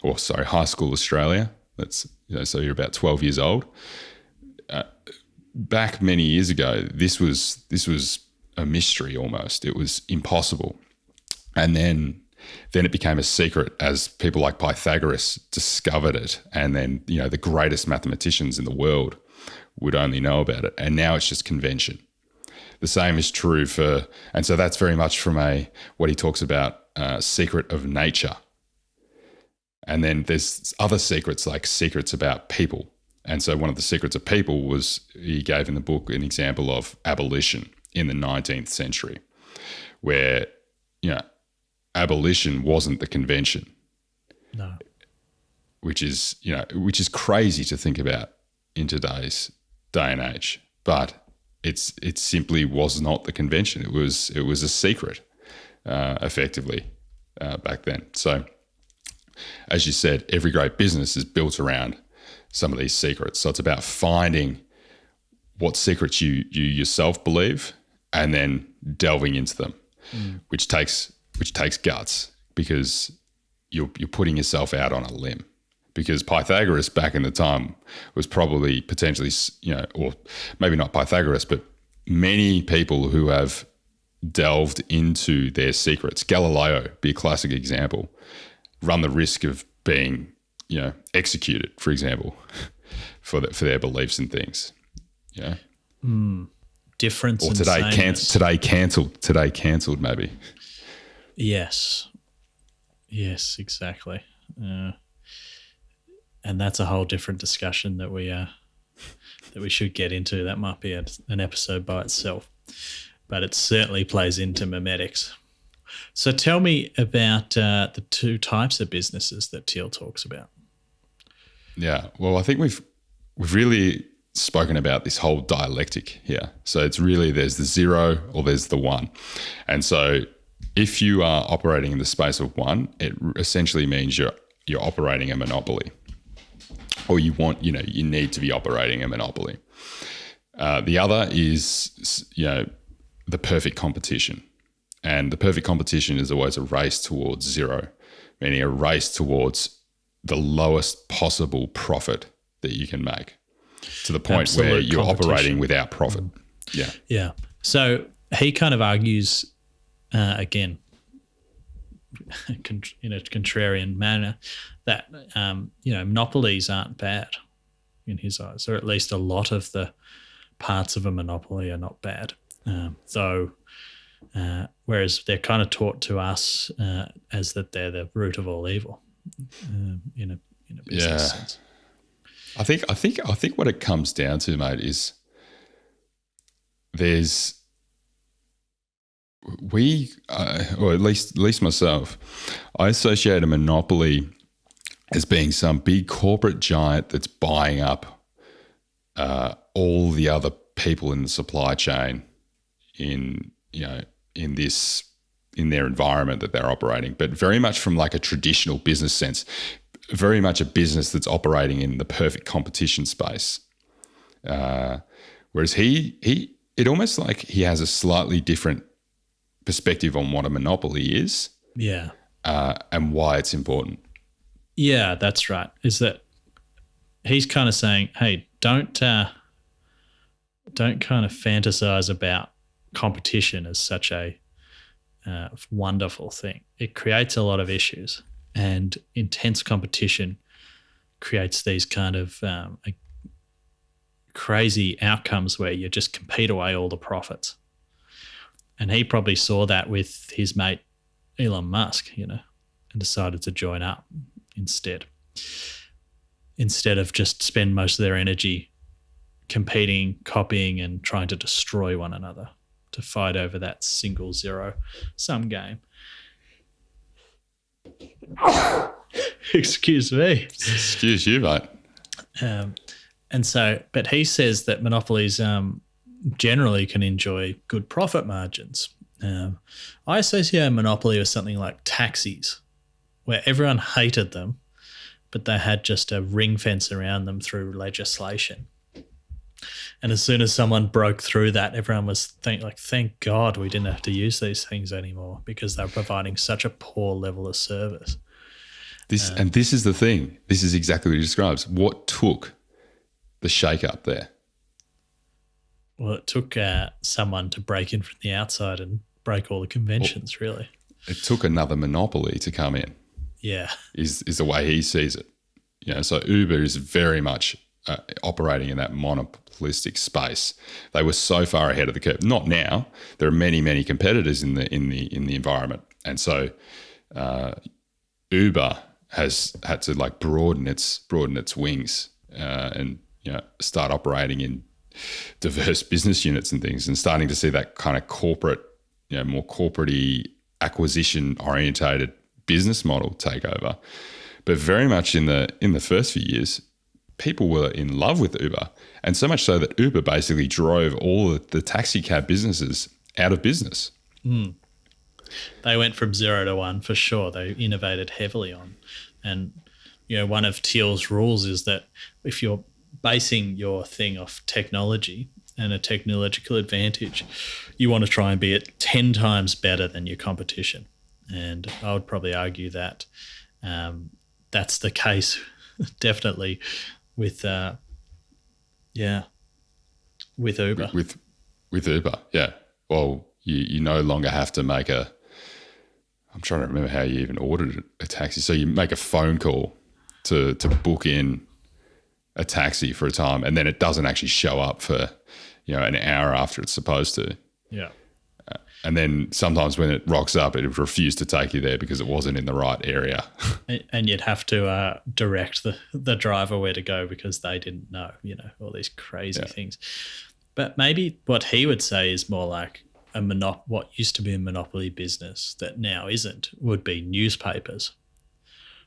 S1: Or sorry, high school Australia. That's, so you're about 12 years old. Back many years ago, this was a mystery almost. It was impossible. And then it became a secret as people like Pythagoras discovered it. And then, the greatest mathematicians in the world would only know about it. And now it's just convention. The same is true and so that's very much from what he talks about, secret of nature. And then there's other secrets, like secrets about people. And so one of the secrets of people was, he gave in the book an example of abolition in the 19th century, where, abolition wasn't the convention.
S2: No.
S1: Which is crazy to think about in today's day and age. But it simply was not the convention. It was a secret, effectively, back then. So, as you said, every great business is built around some of these secrets. So it's about finding what secrets you yourself believe and then delving into them, which takes guts, because you're putting yourself out on a limb. Because Pythagoras back in the time was probably potentially, or maybe not Pythagoras, but many people who have delved into their secrets, Galileo be a classic example, run the risk of being, executed, for example, for their beliefs and things.
S2: Difference.
S1: Or today cancelled maybe.
S2: Yes, exactly. And that's a whole different discussion that we should get into. That might be an episode by itself, but it certainly plays into mimetics. So tell me about the two types of businesses that Thiel talks about.
S1: Yeah, well, I think we've really spoken about this whole dialectic here. So it's really, there's the zero or there's the one. And so if you are operating in the space of one, it essentially means you're operating a monopoly. Or you need to be operating a monopoly. The other is, the perfect competition. And the perfect competition is always a race towards zero, meaning a race towards the lowest possible profit that you can make, to the point where you're operating without profit. Yeah.
S2: Yeah. So he kind of argues, again, in a contrarian manner, that monopolies aren't bad in his eyes, or at least a lot of the parts of a monopoly are not bad. Whereas they're kind of taught to us as that they're the root of all evil in a business sense.
S1: I think what it comes down to, mate, is or at least myself, I associate a monopoly as being some big corporate giant that's buying up all the other people in the supply chain in their environment that they're operating, but very much from like a traditional business sense, very much a business that's operating in the perfect competition space. Whereas it almost like he has a slightly different perspective on what a monopoly is.
S2: Yeah.
S1: And why it's important.
S2: Yeah, that's right. Is that he's kind of saying, hey, don't kind of fantasize about competition as such a wonderful thing. It creates a lot of issues, and intense competition creates these kind of crazy outcomes where you just compete away all the profits. And he probably saw that with his mate Elon Musk, and decided to join up instead of just spend most of their energy competing, copying, and trying to destroy one another to fight over that single zero-sum game. Excuse me.
S1: Excuse you, mate.
S2: And so, but he says that monopolies generally can enjoy good profit margins. I associate a monopoly with something like taxis, where everyone hated them, but they had just a ring fence around them through legislation. And as soon as someone broke through that, everyone was thank God we didn't have to use these things anymore, because they're providing such a poor level of service.
S1: And this is the thing. This is exactly what he describes. What took the shake-up there?
S2: Well, it took someone to break in from the outside and break all the conventions, really.
S1: It took another monopoly to come in.
S2: Yeah.
S1: Is the way he sees it. So Uber is very much operating in that monopolistic space. They were so far ahead of the curve. Not now. There are many, many competitors in the environment, and so Uber has had to broaden its wings and start operating in diverse business units and things, and starting to see that kind of corporate, more corporate-y, acquisition-orientated business model take over. But very much in the first few years, people were in love with Uber, and so much so that Uber basically drove all of the taxi cab businesses out of business.
S2: Mm. They went from 0 to 1 for sure. They innovated heavily on. And, one of Thiel's rules is that if you're basing your thing off technology and a technological advantage, you want to try and be at 10 times better than your competition. And I would probably argue that that's the case definitely with Uber.
S1: With Uber, yeah. Well, you no longer have to make I'm trying to remember how you even ordered a taxi. So you make a phone call to book in a taxi for a time, and then it doesn't actually show up for, an hour after it's supposed to.
S2: Yeah.
S1: And then sometimes when it rocks up, it would refuse to take you there because it wasn't in the right area.
S2: And you'd have to direct the driver where to go because they didn't know, all these crazy things. But maybe what he would say is more like what used to be a monopoly business that now isn't, would be newspapers.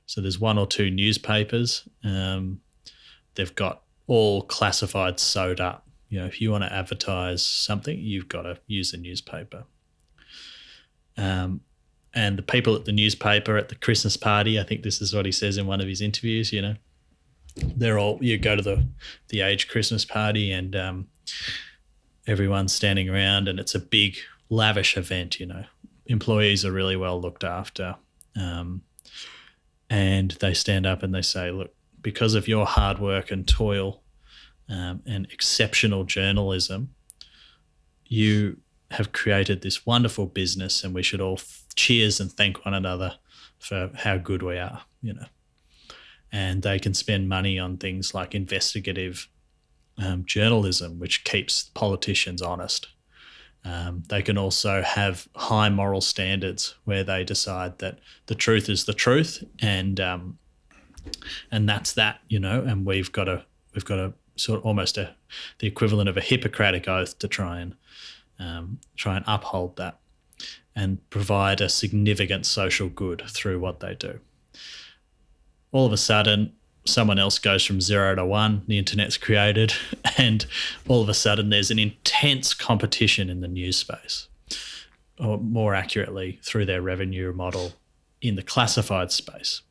S2: So there's one or two newspapers. They've got all classifieds sewed up. If you want to advertise something, you've got to use a newspaper. And the people at the newspaper at the Christmas party, I think this is what he says in one of his interviews, they're all, you go to the Age Christmas party and everyone's standing around and it's a big lavish event, employees are really well looked after. And they stand up and they say, look, because of your hard work and toil and exceptional journalism, you have created this wonderful business and we should all cheers and thank one another for how good we are, And they can spend money on things like investigative journalism, which keeps politicians honest. They can also have high moral standards where they decide that the truth is the truth, and that's that, And we've got a sort of almost the equivalent of a Hippocratic oath to try and uphold that and provide a significant social good through what they do. All of a sudden, someone else goes from 0 to 1, the internet's created, and all of a sudden there's an intense competition in the news space, or more accurately, through their revenue model in the classified space.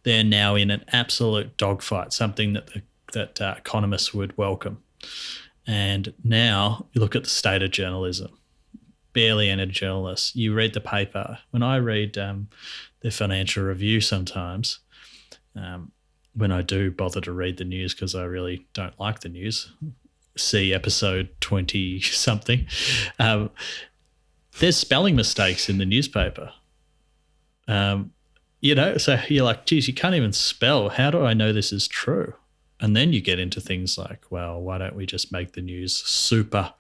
S2: They're now in an absolute dogfight, something that economists would welcome. And now you look at the state of journalism. Barely any journalists. You read the paper. When I read the Financial Review sometimes, when I do bother to read the news because I really don't like the news, see episode 20-something, there's spelling mistakes in the newspaper. So you're like, geez, you can't even spell. How do I know this is true? And then you get into things like, well, why don't we just make the news super?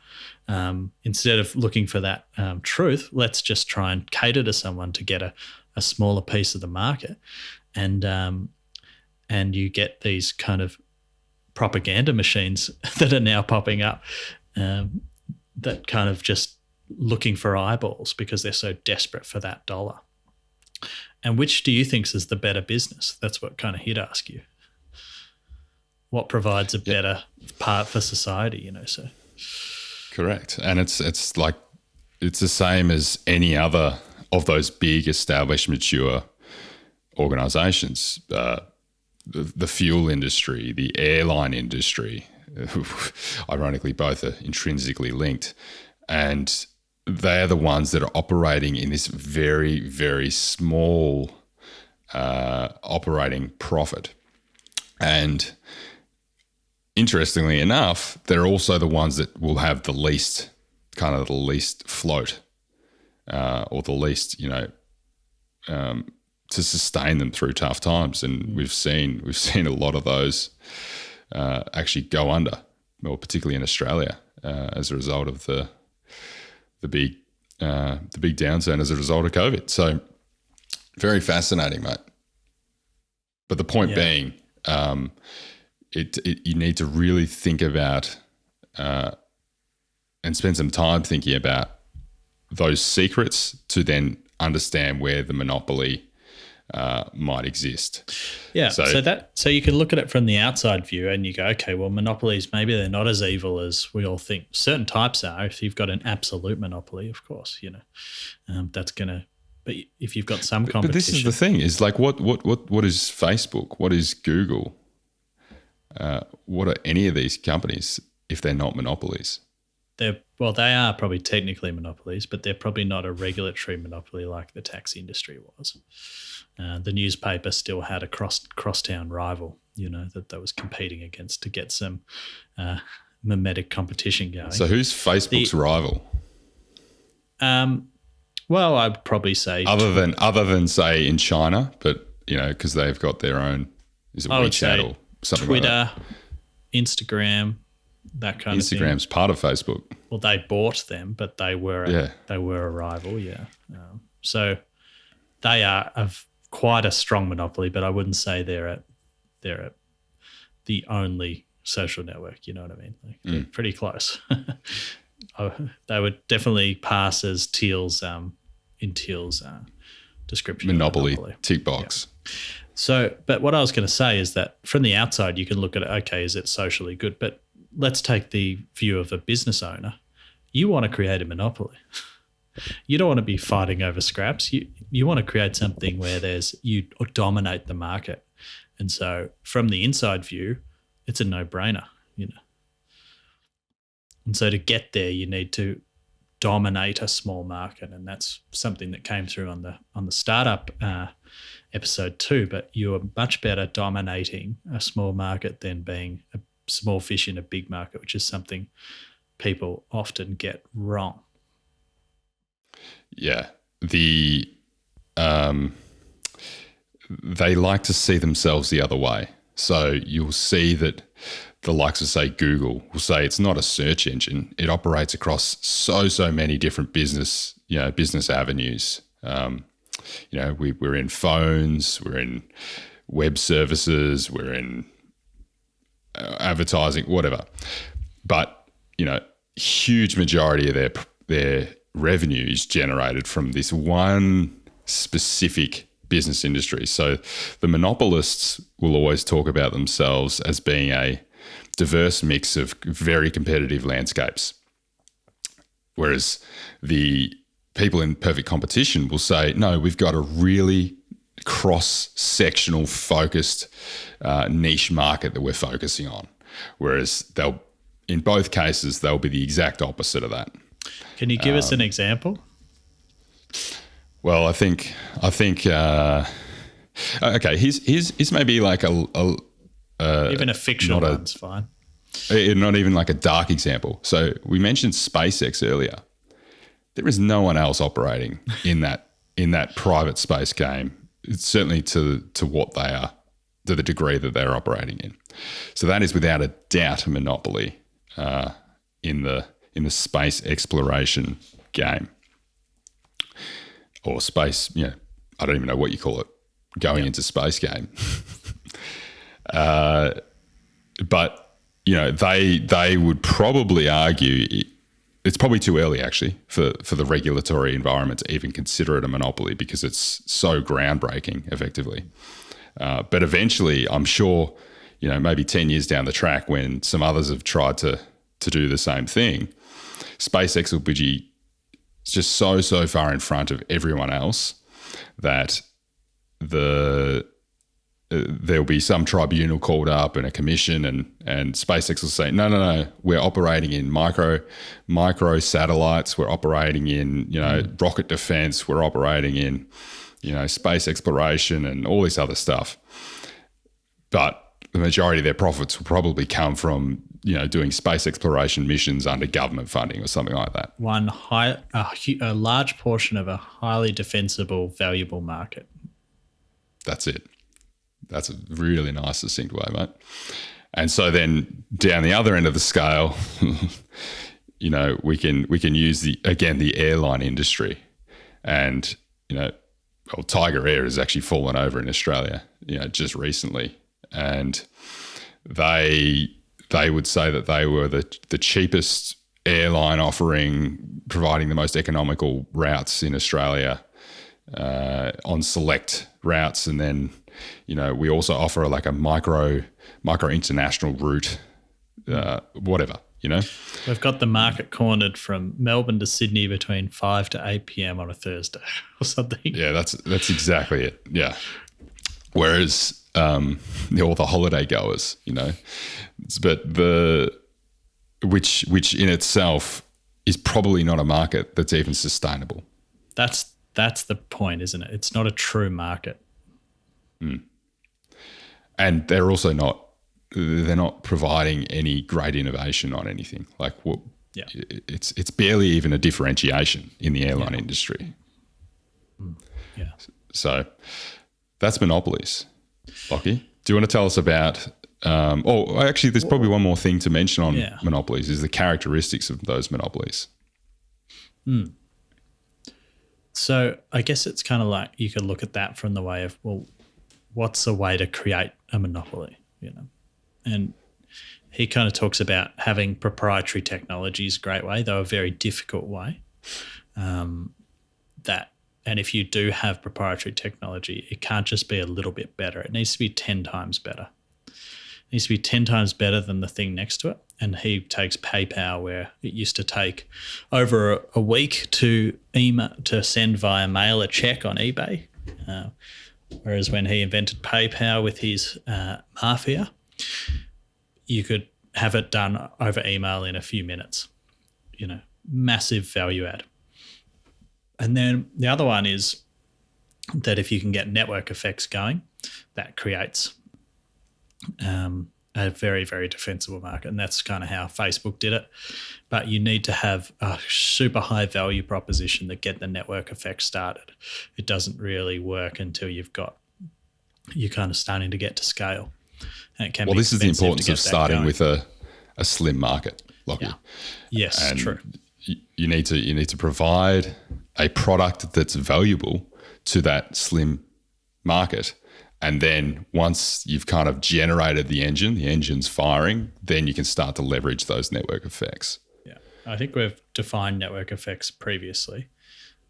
S2: Instead of looking for that truth, let's just try and cater to someone to get a smaller piece of the market. And you get these kind of propaganda machines that are now popping up that kind of just looking for eyeballs because they're so desperate for that dollar. And which do you think is the better business? That's what kind of he'd ask you. what provides a better part for society, so.
S1: Correct. And it's the same as any other of those big established mature organizations, the fuel industry, the airline industry, ironically both are intrinsically linked, and they're the ones that are operating in this very, very small operating profit. And interestingly enough, they're also the ones that will have the least float or the least, to sustain them through tough times. And we've seen a lot of those actually go under, or particularly in Australia, as a result of the big downturn as a result of COVID. So very fascinating, mate. But the point being, you need to really think about and spend some time thinking about those secrets to then understand where the monopoly might exist.
S2: Yeah. So you can look at it from the outside view and you go, okay, well, monopolies, maybe they're not as evil as we all think. Certain types are. If you've got an absolute monopoly, of course, that's going to. But if you've got some competition,
S1: but this is the thing: is like what is Facebook? What is Google? What are any of these companies if they're not monopolies?
S2: They are probably technically monopolies, but they're probably not a regulatory monopoly like the taxi industry was. The newspaper still had a crosstown rival, that was competing against to get some mimetic competition going.
S1: So who's Facebook's rival?
S2: Well, I'd probably say
S1: other than say in China, but because they've got their own, is it WeChat or something
S2: Twitter,
S1: like that?
S2: Instagram, that kind of thing.
S1: Instagram's part of Facebook.
S2: Well, they bought them, but they were a rival, yeah. So they are quite a strong monopoly, but I wouldn't say they're the only social network. You know what I mean? They're pretty close. They would definitely pass as Thiel's description.
S1: Monopoly, tick box.
S2: Yeah. So, but what I was going to say is that from the outside, you can look at it, okay, is it socially good? But let's take the view of a business owner. You want to create a monopoly. You don't want to be fighting over scraps. You want to create something where you dominate the market. And so from the inside view, it's a no-brainer, And so to get there, you need to dominate a small market, and that's something that came through on the startup episode too. But you are much better dominating a small market than being a small fish in a big market, which is something people often get wrong.
S1: Yeah, they like to see themselves the other way. So you'll see that the likes of, say, Google will say it's not a search engine. It operates across so many different business avenues. We're in phones, we're in web services, we're in advertising, whatever. But, huge majority of their revenue is generated from this one specific business industry. So the monopolists will always talk about themselves as being a diverse mix of very competitive landscapes. Whereas the people in perfect competition will say, no, we've got a really cross-sectional focused niche market that we're focusing on. Whereas in both cases, they'll be the exact opposite of that.
S2: Can you give us an example?
S1: Well, I think. Okay, here's maybe like
S2: even a fictional one's fine.
S1: Not even like a dark example. So we mentioned SpaceX earlier. There is no one else operating in that private space game. It's certainly to what they are, to the degree that they're operating in. So that is without a doubt a monopoly in the space exploration game. Or space, I don't even know what you call it, going into space game. But, they would probably argue it's probably too early actually for the regulatory environment to even consider it a monopoly because it's so groundbreaking effectively. But eventually I'm sure, maybe 10 years down the track when some others have tried to do the same thing, SpaceX will be just so far in front of everyone else that there'll be some tribunal called up and a commission, and SpaceX will say, no, we're operating in micro satellites, we're operating in, rocket defense, we're operating in, space exploration and all this other stuff. But the majority of their profits will probably come from, doing space exploration missions under government funding or something like that.
S2: A large portion of a highly defensible, valuable market.
S1: That's it. That's a really nice, succinct way, mate. And so then down the other end of the scale, we can use the airline industry, and Tiger Air has actually fallen over in Australia, just recently, and they would say that they were the cheapest airline providing the most economical routes in Australia on select routes, and then we also offer like a micro international route, whatever.
S2: We've got the market cornered from Melbourne to Sydney between 5 to 8 p.m. on a Thursday or something.
S1: Yeah, that's exactly it. Yeah. Whereas all the holiday goers, but which in itself is probably not a market that's even sustainable.
S2: That's the point, isn't it? It's not a true market.
S1: And they're also not providing any great innovation on anything. Like it's barely even a differentiation in the airline industry.
S2: Yeah.
S1: So that's monopolies. Lockie, do you want to tell us about actually there's probably one more thing to mention on monopolies is the characteristics of those monopolies.
S2: So I guess it's kind of like you could look at that from the way of, well, what's a way to create a monopoly, And he kind of talks about having proprietary technology is a great way, though a very difficult way. And if you do have proprietary technology, it can't just be a little bit better. It needs to be 10 times better. It needs to be 10 times better than the thing next to it. And he takes PayPal, where it used to take over a week to send via mail a check on eBay. Whereas when he invented PayPal with his mafia, you could have it done over email in a few minutes. Massive value add. And then the other one is that if you can get network effects going, that creates a very, very defensible market. And that's kind of how Facebook did it. But you need to have a super high value proposition that get the network effect started. It doesn't really work until you're kind of starting to get to scale. And it can be
S1: this is the importance of starting with a slim market, Lockie.
S2: Yeah. Yes, and true.
S1: You need to provide a product that's valuable to that slim market. And then once you've kind of generated the engine's firing, then you can start to leverage those network effects.
S2: Yeah. I think we've defined network effects previously,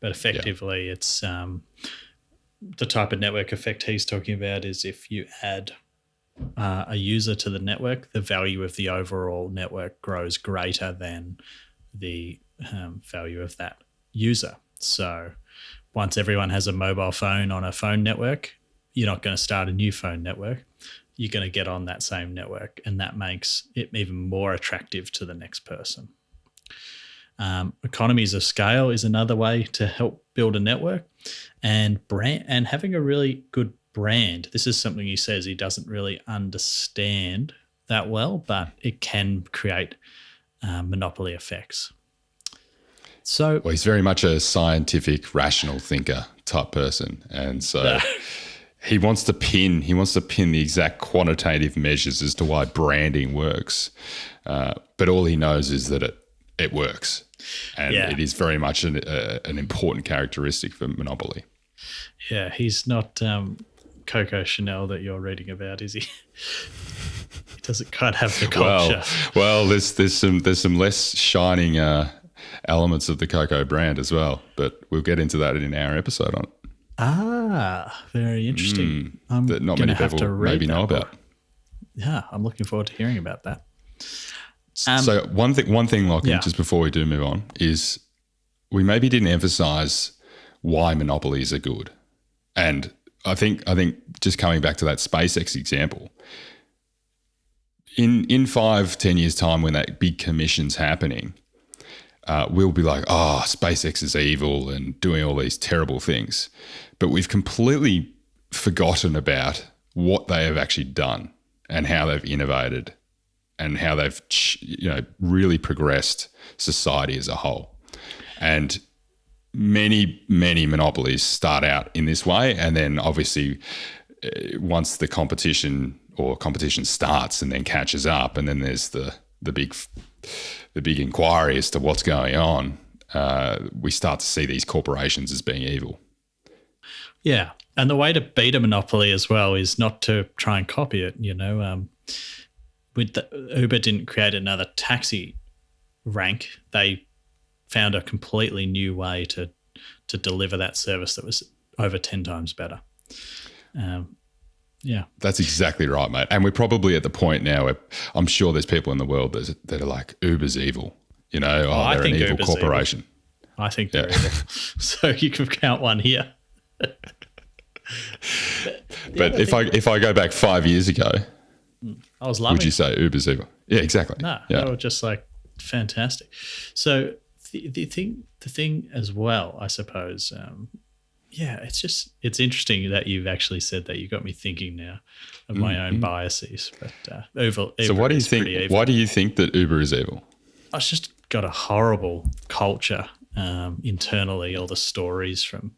S2: but effectively it's the type of network effect he's talking about is if you add a user to the network, the value of the overall network grows greater than the value of that user. So once everyone has a mobile phone on a phone network, you're not going to start a new phone network. You're going to get on that same network, and that makes it even more attractive to the next person. Economies of scale is another way to help build a network, and having a really good brand. This is something he says he doesn't really understand that well, but it can create monopoly effects. So,
S1: he's very much a scientific, rational thinker type person, and so he wants to pin the exact quantitative measures as to why branding works. But all he knows is that it works, and it is very much an important characteristic for monopoly.
S2: Yeah, he's not Coco Chanel that you're reading about, is he? He doesn't quite have the culture.
S1: Well, there's some less shining elements of the Coco brand as well, but we'll get into that in our episode on it.
S2: Very interesting.
S1: That not many people maybe know about.
S2: Yeah, I'm looking forward to hearing about that.
S1: So one thing, Lockie,
S2: Yeah.
S1: just before we do move on, is we maybe didn't emphasize why monopolies are good. And I think just coming back to that SpaceX example, in 5-10 years' time when that big commission's happening, we'll be like, oh, SpaceX is evil and doing all these terrible things. But we've completely forgotten about what they have actually done and how they've innovated and how they've really progressed society as a whole. And many monopolies start out in this way, and then obviously once the competition starts and then catches up, and then there's the big inquiry as to what's going on, we start to see these corporations as being evil.
S2: Yeah, and the way to beat a monopoly as well is not to try and copy it. Uber didn't create another taxi rank. They found a completely new way to deliver that service that was over 10 times better. Yeah.
S1: That's exactly right, mate. And we're probably at the point now where I'm sure there's people in the world that are like, Uber's evil. They're an evil
S2: Uber's
S1: corporation.
S2: Evil. I think they're evil. So you can count one here.
S1: But if I go back 5 years ago,
S2: I was loving
S1: would you say Uber's evil? Yeah, exactly.
S2: No,
S1: yeah.
S2: They were just like fantastic. So the thing as well, I suppose, it's interesting that you've actually said that. You got me thinking now of my own biases. But Uber
S1: so what do you think?
S2: Evil.
S1: Why do you think that Uber is evil?
S2: It's just got a horrible culture internally. All the stories from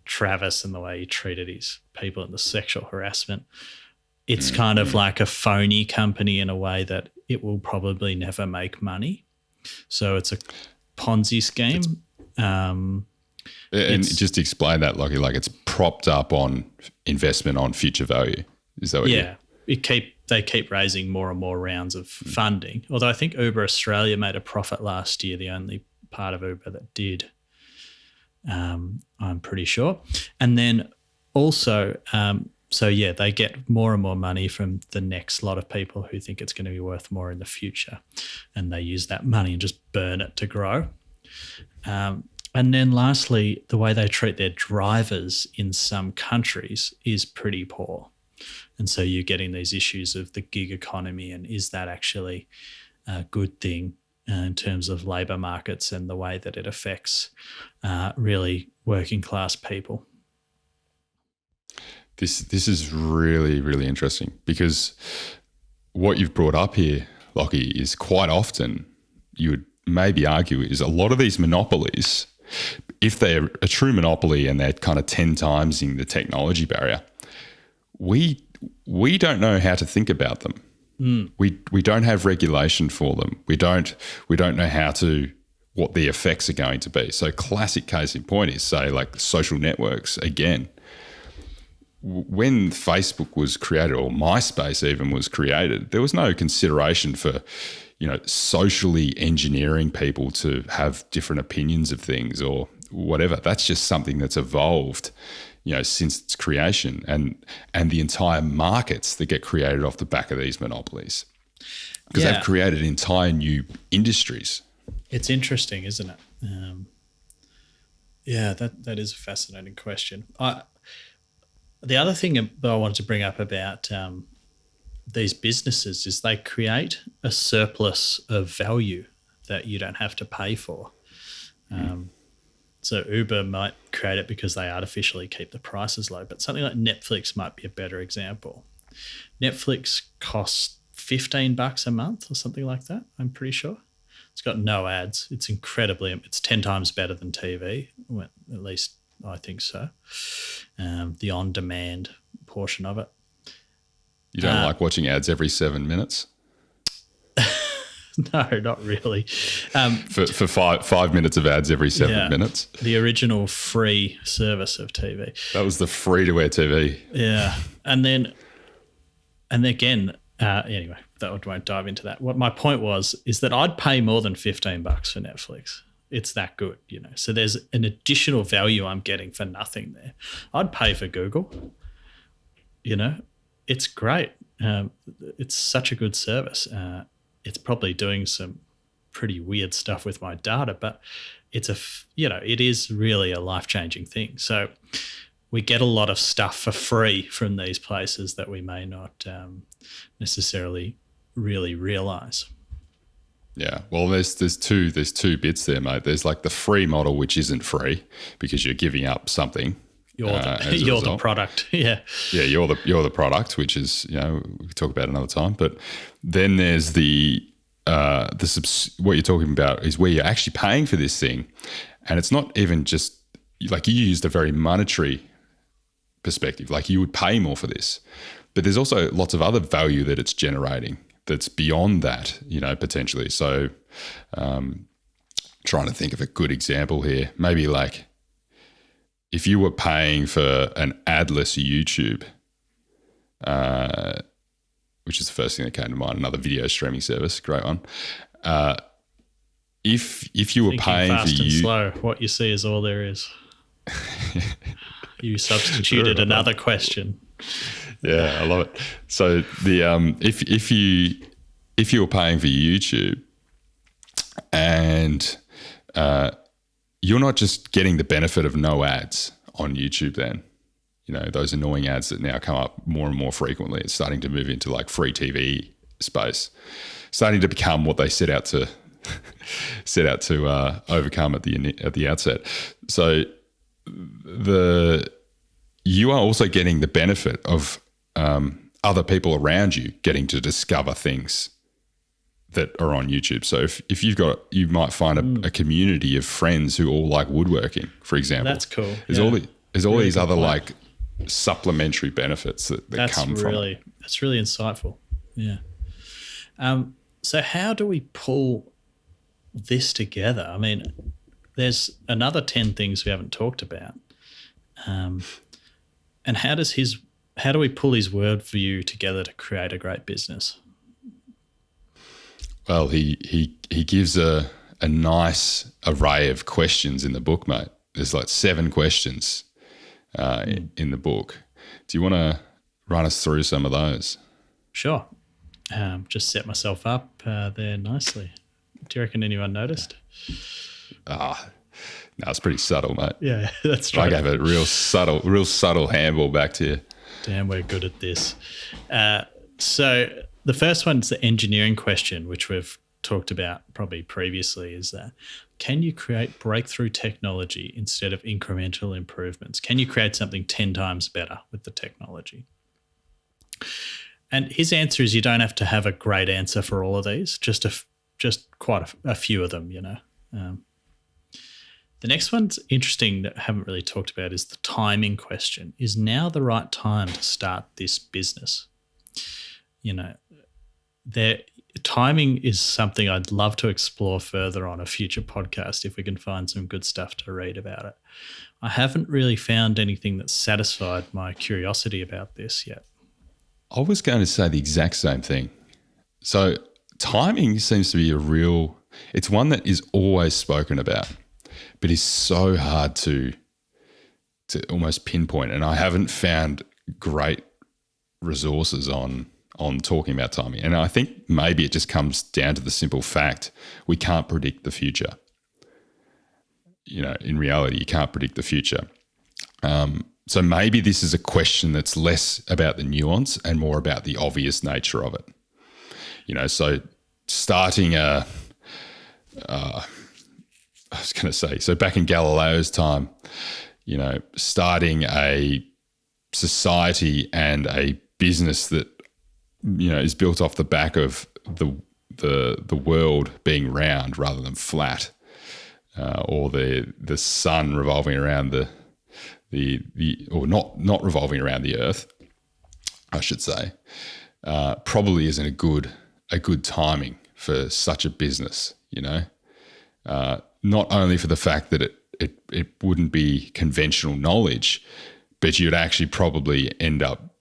S2: Travis and the way he treated his people and the sexual harassment. It's kind of like a phony company in a way that it will probably never make money. So it's a Ponzi scheme.
S1: And just explain that, like it's propped up on investment on future value. Is that what?
S2: Yeah, they keep raising more and more rounds of funding. Although I think Uber Australia made a profit last year, the only part of Uber that did. I'm pretty sure. And then also, they get more and more money from the next lot of people who think it's going to be worth more in the future, and they use that money and just burn it to grow. And then lastly, the way they treat their drivers in some countries is pretty poor. And so you're getting these issues of the gig economy, and is that actually a good thing in terms of labour markets and the way that it affects really working class people?
S1: This is really, really interesting, because what you've brought up here, Lockie, is quite often you would maybe argue is a lot of these monopolies, if they're a true monopoly and they're kind of 10 times in the technology barrier, we don't know how to think about them. We don't have regulation for them. We don't know what the effects are going to be. So classic case in point is, say, like social networks again. When Facebook was created, or MySpace even was created, there was no consideration for, socially engineering people to have different opinions of things or whatever. That's just something that's evolved, since its creation, and the entire markets that get created off the back of these monopolies, because they've created entire new industries.
S2: It's interesting, isn't it? That is a fascinating question. The other thing that I wanted to bring up about these businesses is they create a surplus of value that you don't have to pay for. So Uber might create it because they artificially keep the prices low, but something like Netflix might be a better example. Netflix costs $15 a month or something like that, I'm pretty sure. It's got no ads. It's 10 times better than TV, well, at least I think so. The on-demand portion of it.
S1: You don't like watching ads every 7 minutes?
S2: No, not really.
S1: For 5 minutes of ads every 7 minutes?
S2: The original free service of TV.
S1: That was the free-to-air TV.
S2: Yeah. And again, anyway, that won't dive into that. What my point is that I'd pay more than $15 for Netflix. It's that good, So there's an additional value I'm getting for nothing there. I'd pay for Google. It's great. It's such a good service. It's probably doing some pretty weird stuff with my data, but it is really a life-changing thing. So we get a lot of stuff for free from these places that we may not necessarily really realize.
S1: Yeah, well, there's two bits there, mate. There's like the free model, which isn't free because you're giving up something.
S2: You're the product. Yeah.
S1: Yeah, you're the product, which is, we can talk about another time. But then there's what you're talking about is where you're actually paying for this thing, and it's not even just like you used a very monetary perspective, like you would pay more for this, but there's also lots of other value that it's generating that's beyond that, potentially. So trying to think of a good example here, maybe like if you were paying for an adless YouTube, which is the first thing that came to mind, another video streaming service, great one. If you were paying
S2: fast
S1: for
S2: and slow, what you see is all there is. You substituted another question.
S1: Yeah, I love it. So the if you were paying for YouTube, and you're not just getting the benefit of no ads on YouTube, then those annoying ads that now come up more and more frequently. It's starting to move into like free TV space, starting to become what they set out to overcome at the outset. So you are also getting the benefit of other people around you getting to discover things that are on YouTube. So if you might find a community of friends who all like woodworking, for example.
S2: That's cool.
S1: There's all these other like supplementary benefits that come from it.
S2: That's really insightful. Yeah. So how do we pull this together? I mean, there's another 10 things we haven't talked about. And how do we pull his worldview together to create a great business?
S1: Well, he gives a nice array of questions in the book, mate. There's like 7 questions in the book. Do you want to run us through some of those?
S2: Sure. Just set myself up there nicely. Do you reckon anyone noticed?
S1: No, it's pretty subtle, mate.
S2: Yeah, that's right.
S1: I gave a real subtle handball back to you.
S2: Damn, we're good at this. So the first one's the engineering question, which we've talked about probably previously, is can you create breakthrough technology instead of incremental improvements? Can you create something 10 times better with the technology? And his answer is you don't have to have a great answer for all of these, just quite a few of them, The next one's interesting that I haven't really talked about is the timing question. Is now the right time to start this business? Timing is something I'd love to explore further on a future podcast if we can find some good stuff to read about it. I haven't really found anything that's satisfied my curiosity about this yet.
S1: I was going to say the exact same thing. So timing seems to be it's one that is always spoken about, but is so hard to almost pinpoint. And I haven't found great resources on talking about timing. And I think maybe it just comes down to the simple fact we can't predict the future. In reality, you can't predict the future. So maybe this is a question that's less about the nuance and more about the obvious nature of it. So starting so back in Galileo's time, starting a society and a business that, is built off the back of the world being round rather than flat, or the sun revolving around or not revolving around the earth, I should say, probably isn't a good timing for such a business, not only for the fact that it wouldn't be conventional knowledge, but you'd actually probably end up,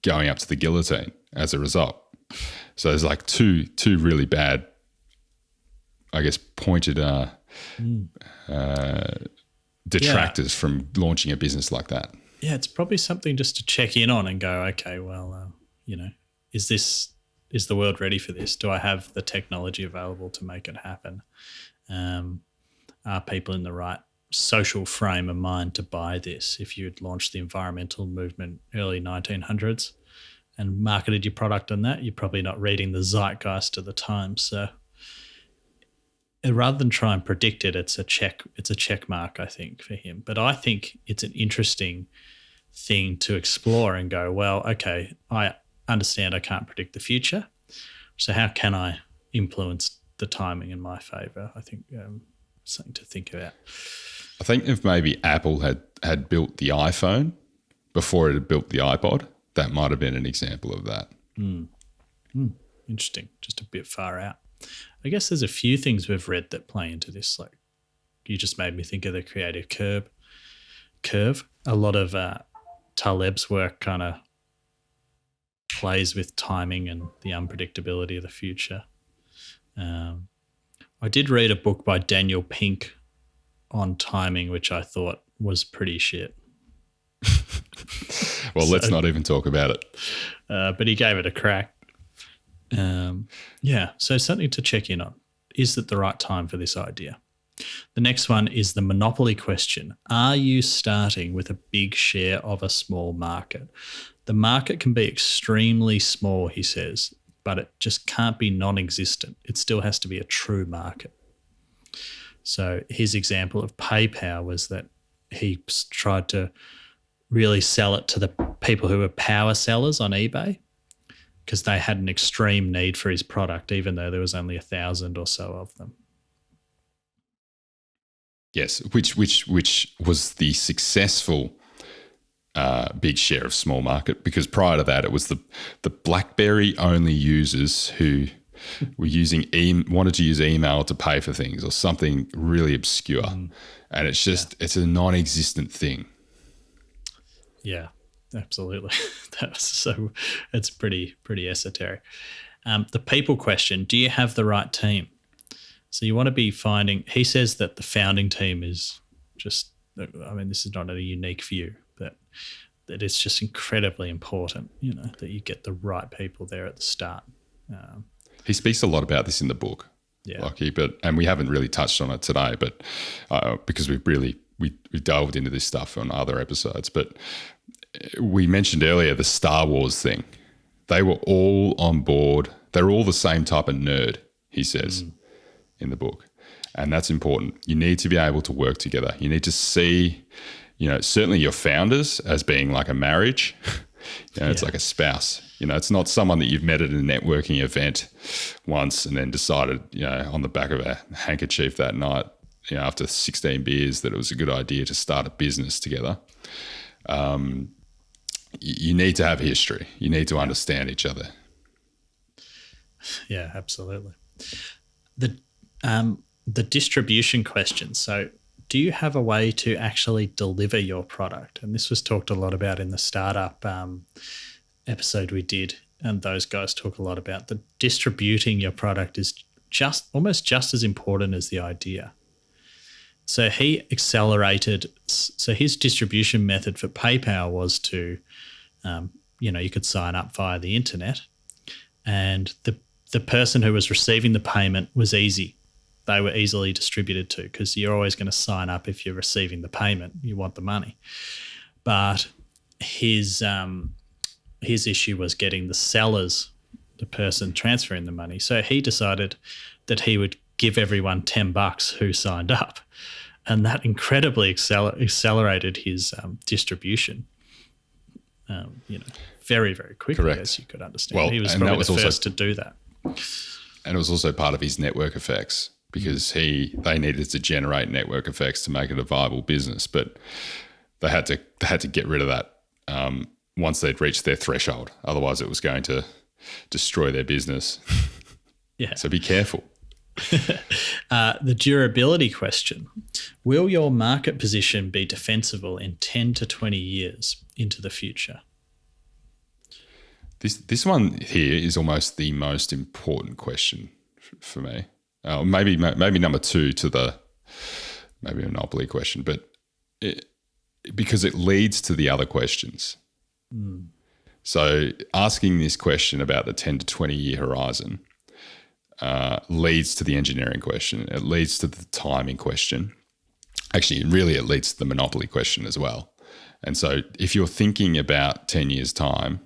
S1: going up to the guillotine as a result. So there's like two really bad, I guess, pointed detractors from launching a business like that.
S2: Yeah, it's probably something just to check in on and go, okay, well, is the world ready for this? Do I have the technology available to make it happen? Are people in the right social frame of mind to buy this? If you'd launched the environmental movement early 1900s and marketed your product on that, you're probably not reading the zeitgeist of the time. So rather than try and predict it, it's a check mark, I think, for him. But I think it's an interesting thing to explore and go, well, okay, I understand I can't predict the future. So how can I influence the timing in my favor? I think something to think about.
S1: I think if maybe Apple had built the iPhone before it had built the iPod, that might have been an example of that.
S2: Interesting. Just a bit far out. I guess there's a few things we've read that play into this. Like you just made me think of the creative curve. A lot of Taleb's work kind of plays with timing and the unpredictability of the future. I did read a book by Daniel Pink on timing, which I thought was pretty shit.
S1: Well, let's not even talk about it.
S2: But he gave it a crack. So something to check in on. Is it the right time for this idea? The next one is the monopoly question. Are you starting with a big share of a small market? The market can be extremely small, he says, but it just can't be non-existent. It still has to be a true market. So his example of PayPal was that he tried to really sell it to the people who were power sellers on eBay because they had an extreme need for his product, even though there was only 1,000 or so of them.
S1: Yes, which was the successful big share of small market, because prior to that it was the BlackBerry only users who were wanted to use email to pay for things or something really obscure, and it's a non-existent thing.
S2: Yeah, absolutely. It's pretty esoteric. The people question: do you have the right team? So you want to be finding. He says that the founding team is just. I mean, this is not a unique view, but that it's just incredibly important. That you get the right people there at the start.
S1: He speaks a lot about this in the book, Lockie, and we haven't really touched on it today, but because we delved into this stuff on other episodes. But we mentioned earlier the Star Wars thing. They were all on board. They're all the same type of nerd, he says in the book. And that's important. You need to be able to work together. You need to see, certainly your founders as being like a marriage. It's like a spouse. It's not someone that you've met at a networking event once and then decided, on the back of a handkerchief that night, after 16 beers, that it was a good idea to start a business together. You need to have history. You need to understand each other.
S2: Yeah, absolutely. The distribution question. So do you have a way to actually deliver your product? And this was talked a lot about in the startup episode we did, and those guys talk a lot about the distributing your product is almost just as important as the idea. So he accelerated. So his distribution method for PayPal was to, you could sign up via the internet, and the person who was receiving the payment was easy. They were easily distributed to, because you're always going to sign up if you're receiving the payment. You want the money. But his issue was getting the sellers, the person transferring the money. So he decided that he would give everyone $10 who signed up. And that incredibly accelerated his distribution, very, very quickly,
S1: Correct.
S2: as you could understand.
S1: Well,
S2: he was probably the first to do that.
S1: And it was also part of his network effects, because they needed to generate network effects to make it a viable business. But they had to get rid of that once they'd reached their threshold. Otherwise, it was going to destroy their business.
S2: Yeah.
S1: So be careful.
S2: The durability question. Will your market position be defensible in 10 to 20 years into the future?
S1: This one here is almost the most important question for me. Maybe number two to the maybe monopoly question, but because it leads to the other questions. So asking this question about the 10 to 20 year horizon leads to the engineering question. It leads to the timing question. Actually, really, it leads to the monopoly question as well. And so if you're thinking about 10 years' time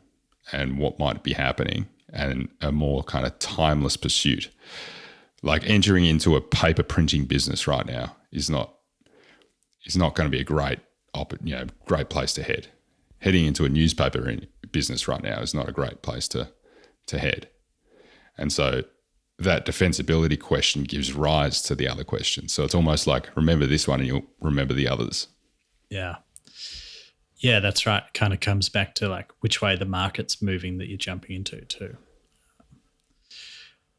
S1: and what might be happening and a more kind of timeless pursuit, like entering into a paper printing business right now is not going to be a great place to head. Heading into a newspaper business right now is not a great place to head. And so that defensibility question gives rise to the other question. So it's almost like remember this one and you'll remember the others.
S2: Yeah. Yeah, that's right. It kind of comes back to like which way the market's moving that you're jumping into too.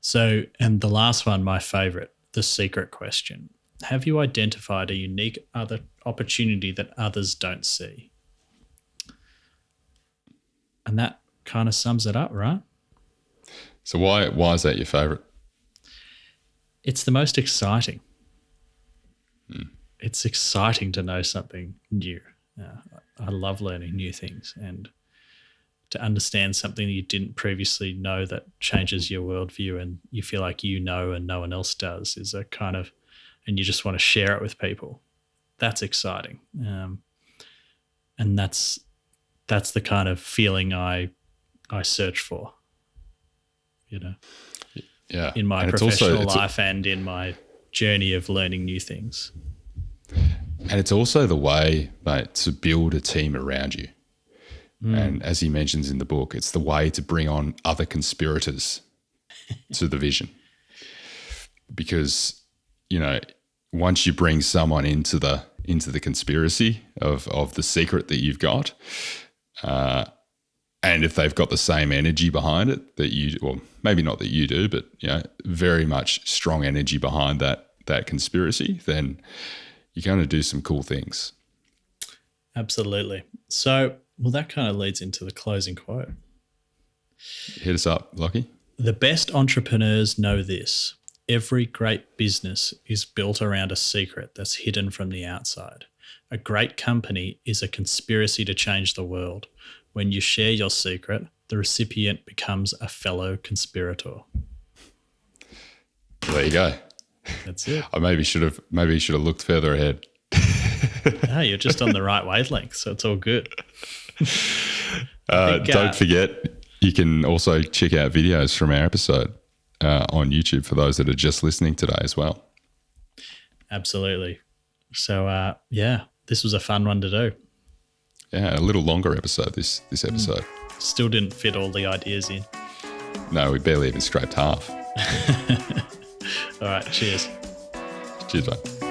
S2: So, and the last one, my favorite, the secret question. Have you identified a unique other opportunity that others don't see? And that kind of sums it up, right?
S1: So why is that your favorite?
S2: It's the most exciting. It's exciting to know something new. I love learning new things, and to understand something that you didn't previously know that changes your worldview and you feel like you know and no one else does is a kind of, and you just want to share it with people. That's exciting. And that's the kind of feeling I search for,
S1: Yeah.
S2: in my professional life and in my journey of learning new things.
S1: And it's also the way, mate, to build a team around you. And as he mentions in the book, it's the way to bring on other conspirators to the vision. Because, once you bring someone into the conspiracy of the secret that you've got, and if they've got the same energy behind it that you, or maybe not that you do, but very much strong energy behind that conspiracy, then you're going to do some cool things.
S2: Absolutely. So, well, that kind of leads into the closing quote.
S1: Hit us up, Lockie.
S2: The best entrepreneurs know this. Every great business is built around a secret that's hidden from the outside. A great company is a conspiracy to change the world. When you share your secret, the recipient becomes a fellow conspirator.
S1: There you go.
S2: That's it.
S1: I maybe should have looked further ahead.
S2: No, you're just on the right wavelength, so it's all good.
S1: Don't forget, you can also check out videos from our episode on YouTube for those that are just listening today as well.
S2: Absolutely. So, this was a fun one to do.
S1: Yeah, a little longer episode, this episode.
S2: Still didn't fit all the ideas in.
S1: No, we barely even scraped half.
S2: All right, cheers.
S1: Cheers, mate.